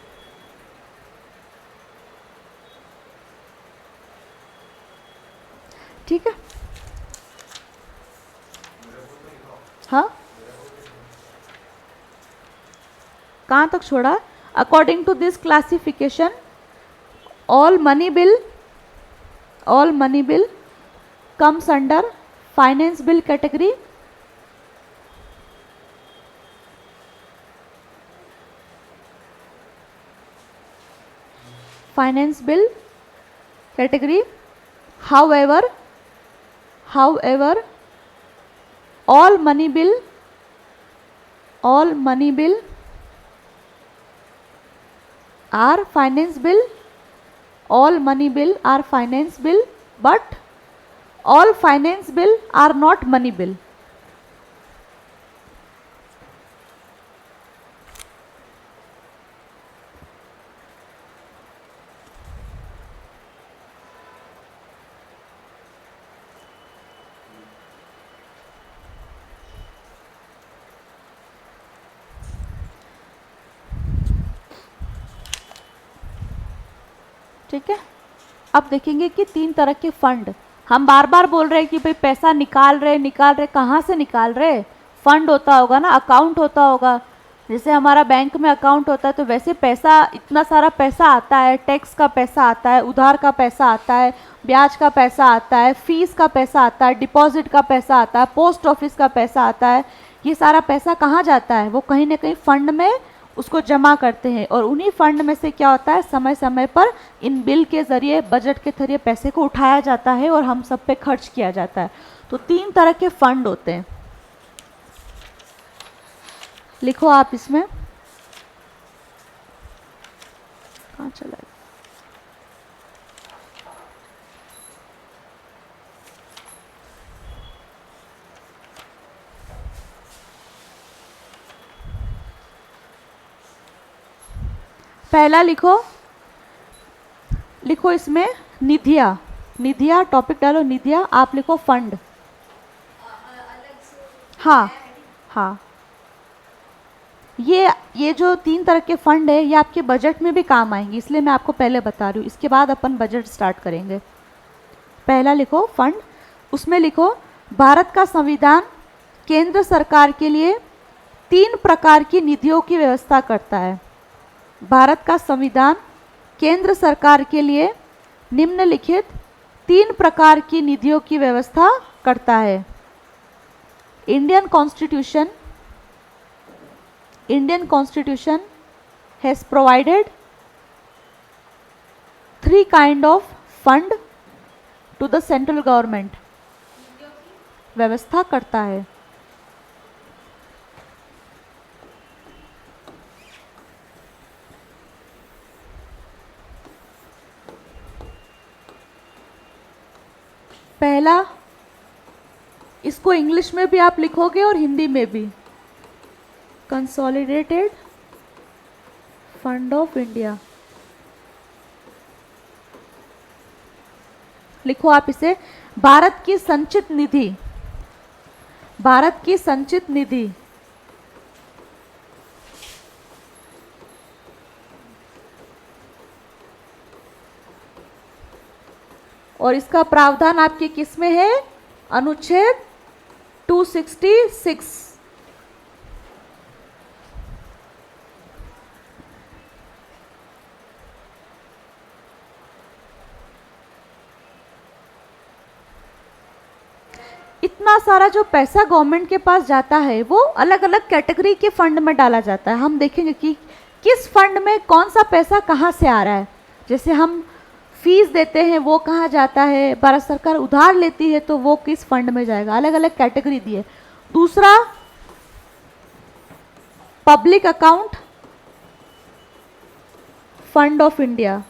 ठीक है, हाँ कहाँ तक छोड़ा, according to this classification all money bill comes under finance bill category, finance bill category. However all money bill are finance bill, all money bill are finance bill, but all finance bill are not money bill. ठीक है, अब देखेंगे कि 3 तरह के fund. हम बार बार बोल रहे हैं कि भाई पैसा निकाल रहे, कहाँ से निकाल रहे, फंड होता होगा ना, अकाउंट होता होगा। जैसे हमारा बैंक में अकाउंट होता है तो वैसे पैसा, इतना सारा पैसा आता है, टैक्स का पैसा आता है, उधार का पैसा आता है, ब्याज का पैसा आता है, फीस का पैसा आता है, डिपॉजिट का पैसा आता है, पोस्ट ऑफिस का पैसा आता है, ये सारा पैसा कहाँ जाता है, वो कहीं ना कहीं फंड में उसको जमा करते हैं, और उन्हीं फंड में से क्या होता है, समय समय पर इन बिल के ज़रिए, बजट के जरिए पैसे को उठाया जाता है और हम सब पे खर्च किया जाता है। तो 3 तरह के फंड होते हैं, लिखो आप इसमें। कहाँ चला गया? पहला लिखो, लिखो इसमें निधिया, निधिया टॉपिक डालो, निधिया, आप लिखो फंड। अलग से हाँ हाँ, ये जो 3 तरह के फंड है ये आपके बजट में भी काम आएंगे, इसलिए मैं आपको पहले बता रही हूँ, इसके बाद अपन बजट स्टार्ट करेंगे। पहला लिखो फंड, उसमें लिखो भारत का संविधान केंद्र सरकार के लिए 3 प्रकार की निधियों की व्यवस्था करता है। भारत का संविधान केंद्र सरकार के लिए निम्नलिखित 3 प्रकार की निधियों की व्यवस्था करता है। Indian constitution has provided 3 kind of fund to the central government, व्यवस्था करता है। पहला, इसको इंग्लिश में भी आप लिखोगे और हिंदी में भी, कंसोलिडेटेड फंड ऑफ इंडिया, लिखो आप इसे। भारत की संचित निधि, भारत की संचित निधि और इसका प्रावधान आपके किस में है, अनुच्छेद 266। इतना सारा जो पैसा गवर्नमेंट के पास जाता है वो अलग अलग कैटेगरी के फंड में डाला जाता है। हम देखेंगे कि किस फंड में कौन सा पैसा कहाँ से आ रहा है। जैसे हम फीस देते हैं वो कहाँ जाता है, भारत सरकार उधार लेती है तो वो किस फंड में जाएगा, अलग अलग कैटेगरी दी है। दूसरा, public account fund of India,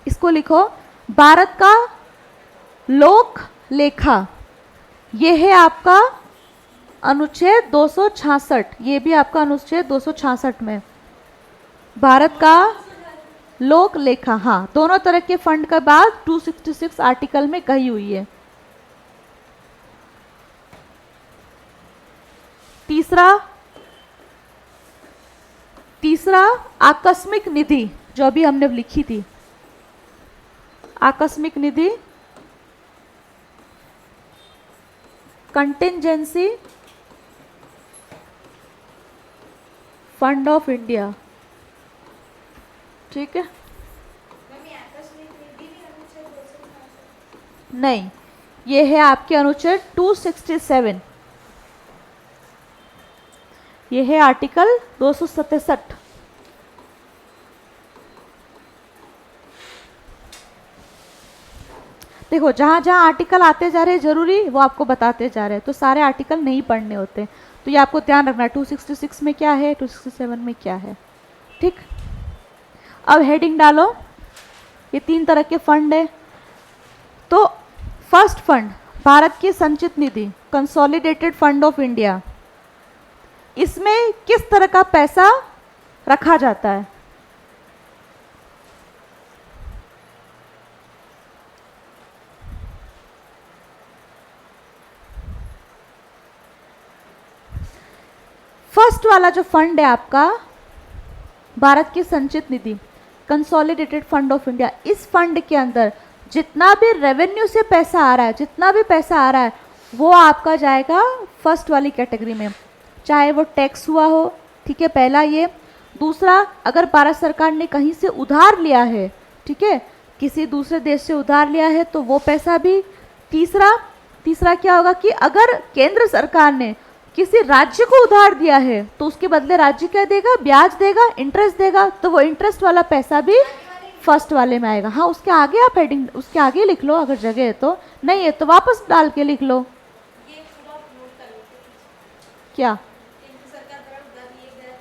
इसको लिखो। भारत का लोक लेखा, ये है आपका अनुच्छेद 266, ये भी आपका अनुच्छेद 266 में भारत का लोक लेखा, हाँ, दोनों तरह के फंड का बात 266 आर्टिकल में कही हुई है। तीसरा आकस्मिक निधि, जो अभी हमने लिखी थी, आकस्मिक निधि, कंटिंजेंसी फंड ऑफ इंडिया, ठीक है। मम्मी आकस्मिक निधि भी अनुच्छेद 266 नहीं, ये है आपके अनुच्छेद 267, ये है आर्टिकल 267। देखो जहाँ जहाँ आर्टिकल आते जा रहे हैं जरूरी वो आपको बताते जा रहे हैं, तो सारे आर्टिकल नहीं पढ़ने होते, तो ये आपको ध्यान रखना 266 में क्या है, 267 में क्या है, ठीक। अब हेडिंग डालो, ये 3 तरह के फंड है। तो फर्स्ट फंड, भारत की संचित निधि, कंसोलिडेटेड फंड ऑफ इंडिया, इसमें किस तरह का पैसा रखा जाता है? फर्स्ट वाला जो फंड है आपका, भारत की संचित निधि, कंसोलिडेटेड फंड ऑफ इंडिया, इस फंड के अंदर जितना भी रेवेन्यू से पैसा आ रहा है, जितना भी पैसा आ रहा है वो आपका जाएगा फर्स्ट वाली कैटेगरी में, चाहे वो टैक्स हुआ हो, ठीक है, पहला ये। दूसरा, अगर भारत सरकार ने कहीं से उधार लिया है, ठीक है, किसी दूसरे देश से उधार लिया है तो वो पैसा भी। तीसरा, तीसरा क्या होगा कि अगर केंद्र सरकार ने किसी राज्य को उधार दिया है तो उसके बदले राज्य क्या देगा, ब्याज देगा, इंटरेस्ट देगा, तो वो इंटरेस्ट वाला पैसा भी फर्स्ट वाले में आएगा। हाँ, उसके आगे आप हेडिंग उसके आगे लिख लो, अगर जगह है तो, नहीं है तो वापस डाल के लिख लो। ये पूरा नोट कर लेते हैं। क्या केंद्र सरकार द्वारा उधार लिए गए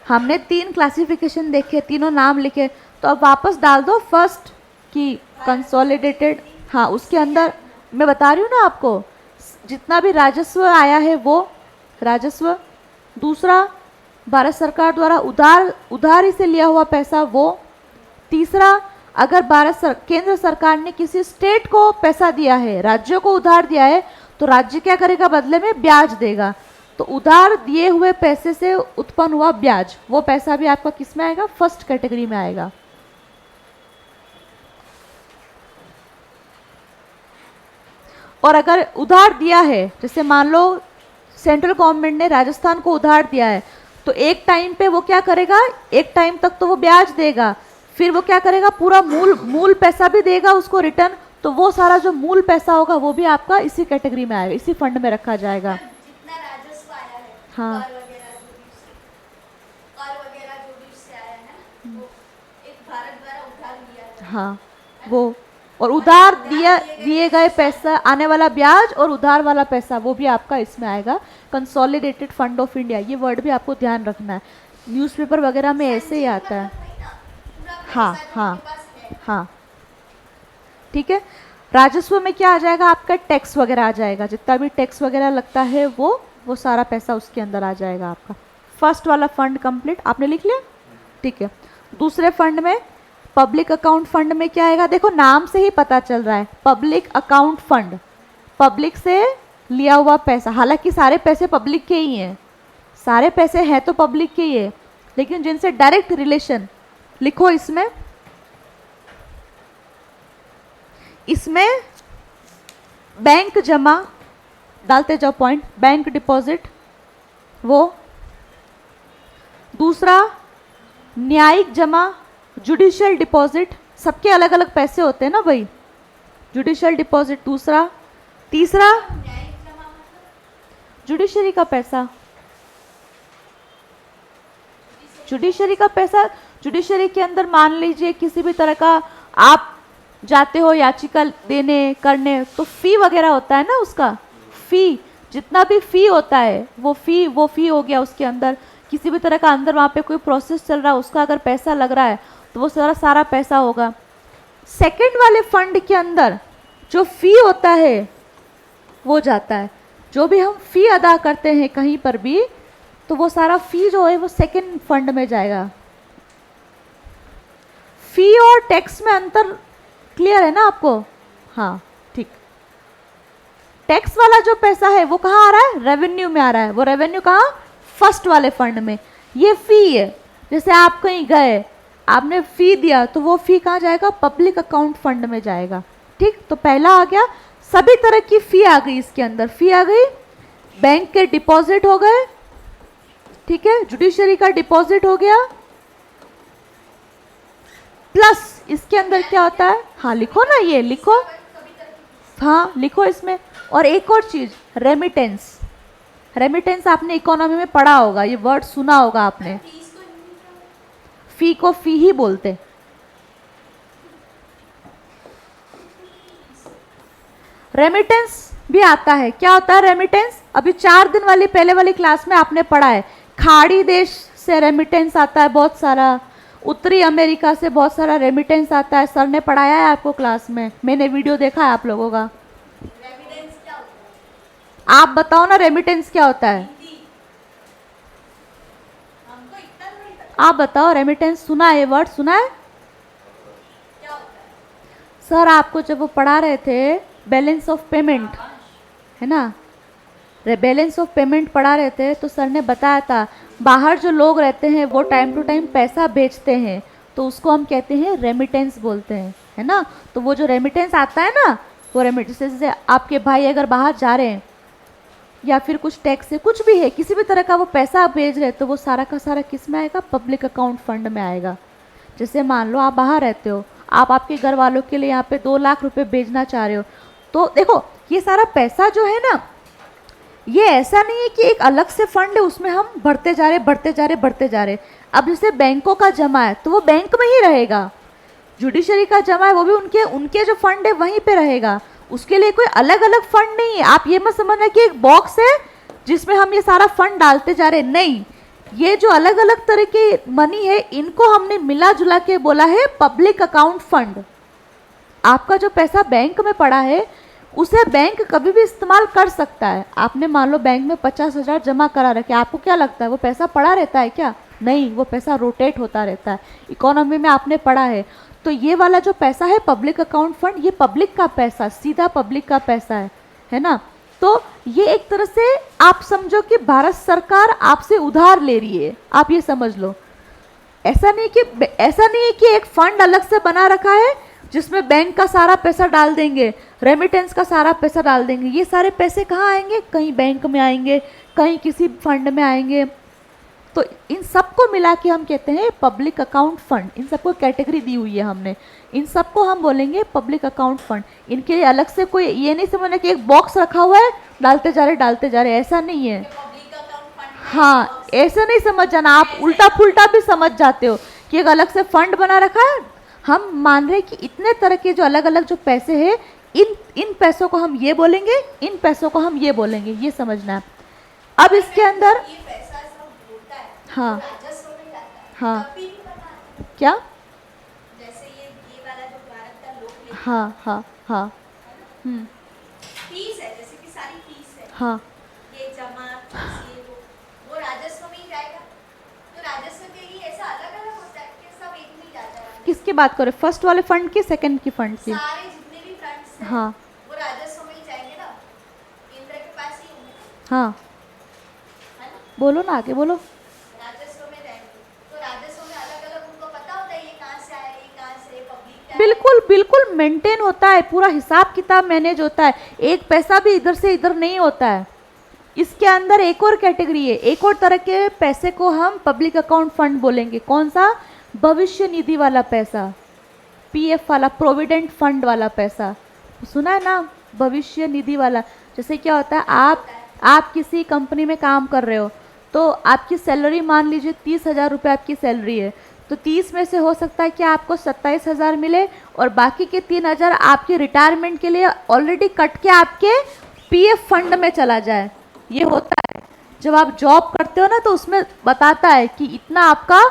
धन हमने 3 क्लासिफिकेशन देखे, तीनों नाम लिखे, तो अब वापस डाल दो फर्स्ट की कंसोलिडेटेड। हाँ, उसके अंदर मैं बता रही हूँ ना आपको, जितना भी राजस्व आया है वो राजस्व, दूसरा भारत सरकार द्वारा उधारी से लिया हुआ पैसा वो, तीसरा अगर केंद्र सरकार ने किसी स्टेट को पैसा दिया है, राज्यों को उधार दिया है, तो राज्य क्या करेगा, बदले में ब्याज देगा। तो उधार दिए हुए पैसे से उत्पन्न हुआ ब्याज, वो पैसा भी आपका किस में आएगा, फर्स्ट कैटेगरी में आएगा। और अगर उधार दिया है, जैसे मान लो सेंट्रल गवर्नमेंट ने राजस्थान को उधार दिया है, तो एक टाइम पे वो क्या करेगा, एक टाइम तक तो वो ब्याज देगा, फिर वो क्या करेगा, पूरा मूल पैसा भी देगा उसको रिटर्न। तो वो सारा जो मूल पैसा होगा वो भी आपका इसी कैटेगरी में आएगा, इसी फंड में रखा जाएगा। जितना राजस्व आया है, हाँ। कर वगैरह जो भी उससे आया है ना, वो एक भारत द्वारा उधार लिया था। हाँ, वो और उधार दिए गए पैसा, आने वाला ब्याज और उधार वाला पैसा, वो भी आपका इसमें आएगा, कंसोलिडेटेड फंड ऑफ इंडिया। ये वर्ड भी आपको ध्यान रखना है, न्यूज़पेपर वगैरह में ऐसे ही आता है। हाँ हाँ हाँ, ठीक है। राजस्व में क्या आ जाएगा, आपका टैक्स वगैरह आ जाएगा, जितना भी टैक्स वगैरह लगता है वो सारा पैसा उसके अंदर आ जाएगा आपका। फर्स्ट वाला फंड कंप्लीट आपने लिख लिया, ठीक है। दूसरे फंड में, पब्लिक अकाउंट फंड में क्या आएगा, देखो नाम से ही पता चल रहा है, पब्लिक अकाउंट फंड, पब्लिक से लिया हुआ पैसा। हालांकि सारे पैसे पब्लिक के ही हैं, सारे पैसे हैं तो पब्लिक के ही है, लेकिन जिनसे डायरेक्ट रिलेशन लिखो इसमें बैंक जमा डालते जाओ पॉइंट, बैंक डिपॉजिट वो, दूसरा न्यायिक जमा, जुडिशियल डिपॉजिट, सबके अलग अलग पैसे होते हैं ना भाई, जुडिशियल डिपॉजिट दूसरा, तीसरा जुडिशरी का पैसा, जुडिशरी का पैसा, जुडिशरी के अंदर मान लीजिए किसी भी तरह का आप जाते हो याचिका देने करने, तो फी वगैरह होता है ना, उसका फी, जितना भी फी होता है वो फी हो गया उसके अंदर। किसी भी तरह का अंदर वहाँ पे कोई प्रोसेस चल रहा है, उसका अगर पैसा लग रहा है तो वो सारा पैसा होगा। सेकंड वाले फंड के अंदर जो फी होता है वो जाता है, जो भी हम फी अदा करते हैं कहीं पर भी, तो वो सारा फी जो है वो सेकंड फंड में जाएगा। फी और टैक्स में अंतर क्लियर है ना आपको? हाँ, ठीक। टैक्स वाला जो पैसा है वो कहाँ आ रहा है, रेवेन्यू में आ रहा है। वो रेवेन्यू कहाँ, फर्स्ट वाले फंड में। ये फी है, जैसे आप कहीं गए आपने फी दिया तो वो फी कहाँ जाएगा, पब्लिक अकाउंट फंड में जाएगा। ठीक, तो पहला आ गया, सभी तरह की फी आ गई इसके अंदर, फी आ गई, बैंक के डिपॉजिट हो गए, ठीक है, जुडिशरी का डिपॉजिट हो गया, प्लस इसके अंदर क्या होता है, हाँ लिखो ना, ये लिखो, हाँ लिखो इसमें। और एक और चीज, रेमिटेंस। रेमिटेंस आपने इकोनॉमी में पढ़ा होगा, ये वर्ड सुना होगा आपने। फी को फी ही बोलते। रेमिटेंस भी आता है, क्या होता है रेमिटेंस, अभी 4 दिन वाली पहले वाली क्लास में आपने पढ़ा है। खाड़ी देश से रेमिटेंस आता है बहुत सारा, उत्तरी अमेरिका से बहुत सारा रेमिटेंस आता है, सर ने पढ़ाया है आपको क्लास में, मैंने वीडियो देखा है आप लोगों का। रेमिटेंस क्या होता है? आप बताओ ना रेमिटेंस क्या होता है, हमको इतना नहीं पता आप बताओ। रेमिटेंस सुना है, ये वर्ड सुना है? क्या होता है। सर आपको जब वो पढ़ा रहे थे बैलेंस ऑफ पेमेंट, है ना, बैलेंस ऑफ पेमेंट पढ़ा रहे थे, तो सर ने बताया था बाहर जो लोग रहते हैं वो टाइम टू टाइम पैसा भेजते हैं, तो उसको हम कहते हैं रेमिटेंस बोलते हैं, है ना। तो वो जो रेमिटेंस आता है ना, वो रेमिटेंस, जैसे आपके भाई अगर बाहर जा रहे हैं या फिर कुछ टैक्स है, कुछ भी है, किसी भी तरह का वो पैसा आप भेज रहे, तो वो सारा का सारा किस में आएगा, पब्लिक अकाउंट फंड में आएगा। जैसे मान लो आप बाहर रहते हो, आप आपके घर वालों के लिए यहाँ पे 2 लाख रुपए भेजना चाह रहे हो, तो तो देखो ये सारा पैसा जो है ना, ये ऐसा नहीं है कि एक अलग से फंड है उसमें हम बढ़ते जा रहे बढ़ते जा रहे बढ़ते जा रहे। अब जैसे बैंकों का जमा है तो वो बैंक में ही रहेगा, जुडिशरी का जमा है वो भी उनके उनके जो फंड है वहीं पे रहेगा, उसके लिए कोई अलग अलग फंड नहीं है। आप ये मत समझना कि एक बॉक्स है जिसमें हम ये सारा फंड डालते जा रहे, नहीं, ये जो अलग अलग तरह के मनी है इनको हमने मिला जुला के बोला है पब्लिक अकाउंट फंड। आपका जो पैसा बैंक में पड़ा है उसे बैंक कभी भी इस्तेमाल कर सकता है। आपने मान लो बैंक में 50,000 जमा करा रखे, आपको क्या लगता है वो पैसा पड़ा रहता है क्या? नहीं, वो पैसा रोटेट होता रहता है। इकोनॉमी में आपने पढ़ा है। तो ये वाला जो पैसा है पब्लिक अकाउंट फंड, ये पब्लिक का पैसा, सीधा पब्लिक का पैसा है ना। तो ये एक तरह से आप समझो कि भारत सरकार आपसे उधार ले रही है, आप ये समझ लो। ऐसा नहीं है कि एक फंड अलग से बना रखा है जिसमें बैंक का सारा पैसा डाल देंगे, रेमिटेंस का सारा पैसा डाल देंगे। ये सारे पैसे कहाँ आएंगे? कहीं बैंक में आएंगे, कहीं किसी फंड में आएंगे। तो इन सबको मिला के हम कहते हैं पब्लिक अकाउंट फंड। इन सबको कैटेगरी दी हुई है हमने, इन सबको हम बोलेंगे पब्लिक अकाउंट फंड। इनके लिए अलग से कोई ये नहीं समझना कि एक बॉक्स रखा हुआ है डालते जा रहे, ऐसा नहीं है। पब्लिक अकाउंट फंड हाँ, ऐसा नहीं समझ जाना, आप उल्टा पुल्टा भी समझ जाते हो कि एक अलग से फंड बना रखा है। हम मान रहे कि इतने तरह के जो अलग अलग जो पैसे हैं, इन पैसों को हम ये बोलेंगे, इन पैसों को हम ये बोलेंगे, ये समझना है। अब इसके अंदर ये पैसा सब होता है, हाँ राजस्व में जाता है, हाँ कभी नहीं पता। क्या, जैसे ये वाला जो भारत का लोक लेखा हाँ फीस है, जैसे कि सारी फीस है, हाँ ये जमा फीस ये वो राजस्व में ही जाएगा। तो राजस्व के लिए ऐसा अलग अलग होता है कि सब एक में ही जाता है। किसकी बात करें, फर्स्ट वाले फंड की, सेकंड की फंड की? सारे जितने भी फंड्स हैं हाँ वो राजस्व में ही जाएंगे ना, केंद्र के पास ही होंगे, हाँ, है ना, बोलो ना, आगे बोलो। राजस्व में जाएंगे। तो राजस्व में अलग अलग उनको पता होता है ये कहाँ से आया, ये कहाँ से, पब्लिक क्या है। बिल्कुल बिल्कुल मेंटेन होता है, पूरा हिसाब किताब मैनेज होता है, एक पैसा भी इधर से इधर नहीं होता है। इसके अंदर एक और कैटेगरी है, एक और तरह के पैसे को हम पब्लिक अकाउंट फंड बोलेंगे। कौन सा? भविष्य निधि वाला पैसा, पीएफ वाला, प्रोविडेंट फंड वाला पैसा, सुना है ना, भविष्य निधि वाला। जैसे क्या होता है, आप किसी कंपनी में काम कर रहे हो तो आपकी सैलरी मान लीजिए 30,000 रुपये आपकी सैलरी है, तो 30 में से हो सकता है कि आपको 27,000 मिले और बाकी के 3,000 आपके रिटायरमेंट के लिए ऑलरेडी कट के आपके पीएफ फंड में चला जाए। ये होता है जब आप जॉब करते हो ना, तो उसमें बताता है कि इतना आपका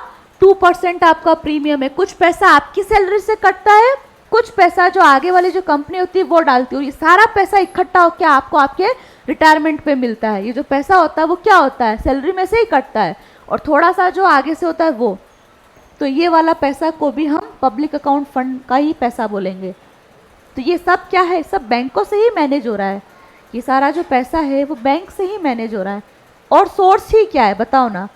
2% आपका प्रीमियम है, कुछ पैसा आपकी सैलरी से कटता है, कुछ पैसा जो आगे वाली जो कंपनी होती है वो डालती है, ये सारा पैसा इकट्ठा होकर आपको आपके रिटायरमेंट पे मिलता है। ये जो पैसा होता है वो क्या होता है, सैलरी में से ही कटता है, और थोड़ा सा जो आगे से होता है वो। तो ये वाला पैसा को भी हम पब्लिक अकाउंट फंड का ही पैसा बोलेंगे। तो ये सब क्या है, सब बैंकों से ही मैनेज हो रहा है, ये सारा जो पैसा है वो बैंक से ही मैनेज हो रहा है। और सोर्स ही क्या है बताओ ना,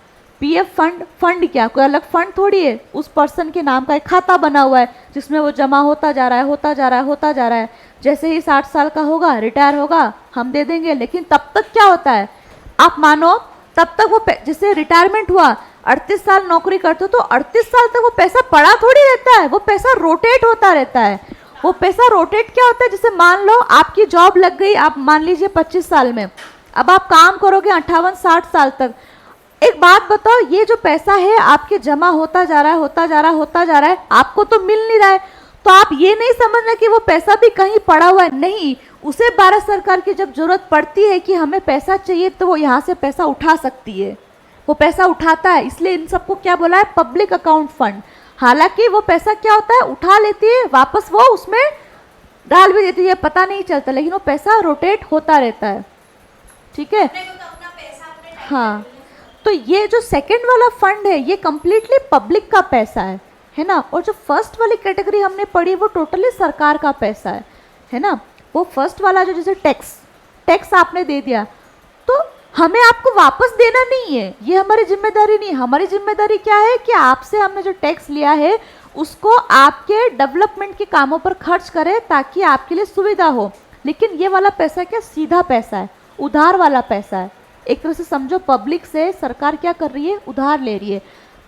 पीएफ फंड क्या, कोई अलग फंड थोड़ी है, उस पर्सन के नाम का एक खाता बना हुआ है जिसमें वो जमा होता जा रहा है, होता जा रहा है, होता जा रहा है। जैसे ही 60 साल का होगा, रिटायर होगा, हम दे देंगे। लेकिन तब तक क्या होता है, आप मानो तब तक वो जैसे रिटायरमेंट हुआ, 38 साल नौकरी करते हो तो 38 साल तक वो पैसा पड़ा थोड़ी रहता है, वो पैसा रोटेट होता रहता है। वो पैसा रोटेट क्या होता है, जैसे मान लो आपकी जॉब लग गई, आप मान लीजिए 25 साल में, अब आप काम करोगे 58-60 साल तक। एक बात बताओ, ये जो पैसा है आपके जमा होता जा रहा है, होता जा रहा है, होता जा रहा है, आपको तो मिल नहीं रहा है, तो आप ये नहीं समझना कि वो पैसा भी कहीं पड़ा हुआ है, नहीं, उसे भारत सरकार की जब जरूरत पड़ती है कि हमें पैसा चाहिए तो वो यहाँ से पैसा उठा सकती है, वो पैसा उठाता है। इसलिए इन सबको क्या बोला है, पब्लिक अकाउंट फंड। हालांकि वो पैसा क्या होता है, उठा लेती है, वापस वो उसमें डाल भी देती है, पता नहीं चलता, लेकिन वो पैसा रोटेट होता रहता है। ठीक है, अपने को तो अपना पैसा अपने टाइम हाँ। तो ये जो सेकंड वाला फंड है ये कम्प्लीटली पब्लिक का पैसा है ना। और जो फर्स्ट वाली कैटेगरी हमने पढ़ी वो टोटली सरकार का पैसा है ना। वो फर्स्ट वाला जो जैसे टैक्स आपने दे दिया तो हमें आपको वापस देना नहीं है, ये हमारी जिम्मेदारी नहीं है। हमारी जिम्मेदारी क्या है कि आपसे हमने जो टैक्स लिया है उसको आपके डेवलपमेंट के कामों पर खर्च करें ताकि आपके लिए सुविधा हो। लेकिन ये वाला पैसा क्या, सीधा पैसा है, उधार वाला पैसा है। एक तरह से समझो पब्लिक से सरकार क्या कर रही है, उधार ले रही है।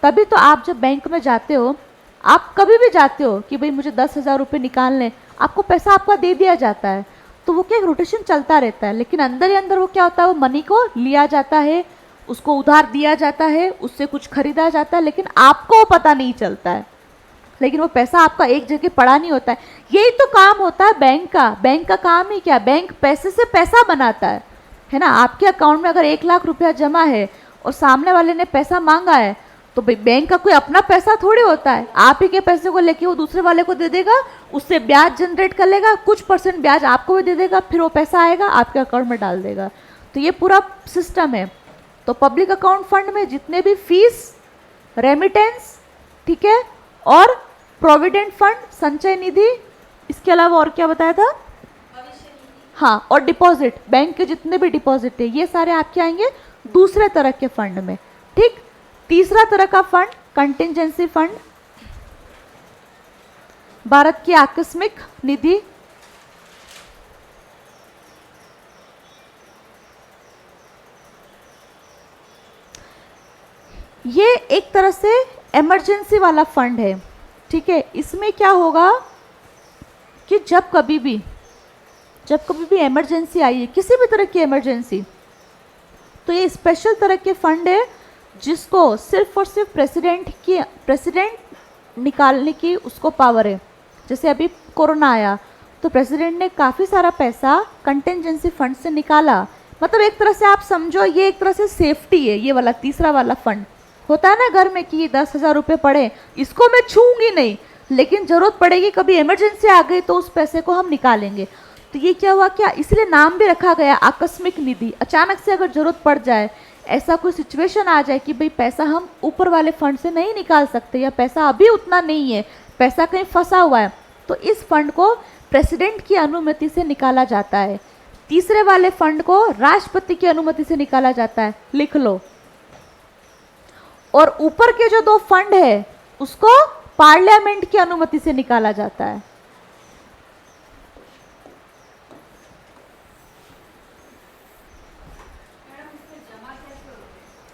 तभी तो आप जब बैंक में जाते हो, आप कभी भी जाते हो कि भाई मुझे 10,000 रुपये निकालने, आपको पैसा आपका दे दिया जाता है। तो वो क्या रोटेशन चलता रहता है, लेकिन अंदर ही अंदर वो क्या होता है, वो मनी को लिया जाता है, उसको उधार दिया जाता है, उससे कुछ खरीदा जाता है, लेकिन आपको वो पता नहीं चलता है, लेकिन वो पैसा आपका एक जगह पड़ा नहीं होता है। यही तो काम होता है बैंक का। बैंक का काम ही क्या, बैंक पैसे से पैसा बनाता है ना। आपके अकाउंट में अगर 1 लाख रुपया जमा है और सामने वाले ने पैसा मांगा है, तो भाई बैंक का कोई अपना पैसा थोड़ी होता है, आप ही के पैसे को लेके वो दूसरे वाले को दे देगा, उससे ब्याज जनरेट कर लेगा, कुछ परसेंट ब्याज आपको भी दे देगा, फिर वो पैसा आएगा आपके अकाउंट में डाल देगा। तो ये पूरा सिस्टम है। तो पब्लिक अकाउंट फंड में जितने भी फीस, रेमिटेंस, ठीक है, और प्रोविडेंट फंड, संचय निधि, इसके अलावा और क्या बताया था, भविष्य निधि, हाँ, और डिपॉजिट, बैंक के जितने भी डिपॉजिट है ये सारे आपके आएंगे दूसरे तरह के फंड में। ठीक। तीसरा तरह का फंड कंटिंजेंसी फंड, भारत की आकस्मिक निधि। ये एक तरह से इमरजेंसी वाला फंड है। ठीक है। इसमें क्या होगा कि जब कभी भी इमरजेंसी आई है, किसी भी तरह की इमरजेंसी, तो ये स्पेशल तरह के फंड है जिसको सिर्फ और सिर्फ प्रेसिडेंट निकालने की उसको पावर है। जैसे अभी कोरोना आया तो प्रेसिडेंट ने काफ़ी सारा पैसा कंटिंजेंसी फंड से निकाला। मतलब एक तरह से आप समझो ये एक तरह से सेफ्टी है। ये वाला तीसरा वाला फंड होता है ना घर में कि 10,000 रुपये पड़े, इसको मैं छूंगी नहीं, लेकिन ज़रूरत पड़ेगी, कभी इमरजेंसी आ गई तो उस पैसे को हम निकालेंगे। तो ये क्या हुआ, क्या इसलिए नाम भी रखा गया आकस्मिक निधि। अचानक से अगर ज़रूरत पड़ जाए, ऐसा कोई सिचुएशन आ जाए कि भाई पैसा हम ऊपर वाले फंड से नहीं निकाल सकते, या पैसा अभी उतना नहीं है, पैसा कहीं फंसा हुआ है, तो इस फंड को प्रेसिडेंट की अनुमति से निकाला जाता है। तीसरे वाले फंड को राष्ट्रपति की अनुमति से निकाला जाता है, लिख लो। और ऊपर के जो 2 फंड है उसको पार्लियामेंट की अनुमति से निकाला जाता है।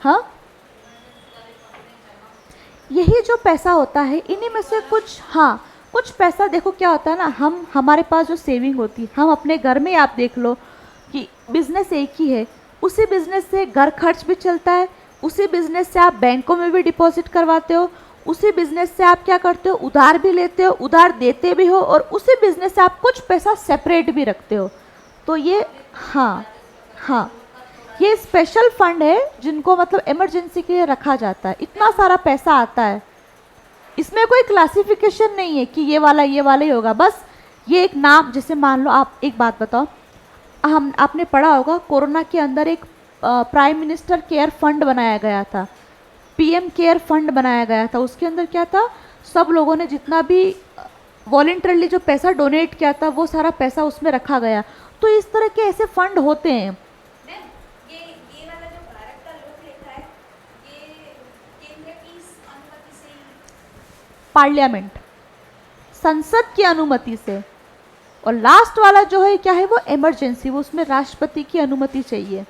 हाँ, यही जो पैसा होता है इन्हीं में से कुछ, हाँ, कुछ पैसा देखो क्या होता है ना, हमारे पास जो सेविंग होती है, हम अपने घर में आप देख लो कि बिजनेस एक ही है, उसी बिजनेस से घर खर्च भी चलता है, उसी बिजनेस से आप बैंकों में भी डिपॉजिट करवाते हो, उसी बिजनेस से आप क्या करते हो, उधार भी लेते हो, उधार देते भी हो, और उसी बिजनेस से आप कुछ पैसा सेपरेट भी रखते हो। तो ये, हाँ हाँ, ये स्पेशल फंड है जिनको मतलब इमरजेंसी के लिए रखा जाता है। इतना सारा पैसा आता है, इसमें कोई क्लासिफिकेशन नहीं है कि ये वाला ही होगा, बस ये एक नाम। जैसे मान लो, आप एक बात बताओ, आपने पढ़ा होगा कोरोना के अंदर एक प्राइम मिनिस्टर केयर फंड बनाया गया था, पीएम केयर फंड बनाया गया था। उसके अंदर क्या था, सब लोगों ने जितना भी वॉलेंटरली जो पैसा डोनेट किया था वो सारा पैसा उसमें रखा गया। तो इस तरह के ऐसे फंड होते हैं। मैम ये वाला जो भारत का लोक लेखा है, ये केंद्र की अनुमति से ही, पार्लियामेंट, संसद की अनुमति से। और लास्ट वाला जो है क्या है, वो इमरजेंसी, वो उसमें राष्ट्रपति की अनुमति चाहिए।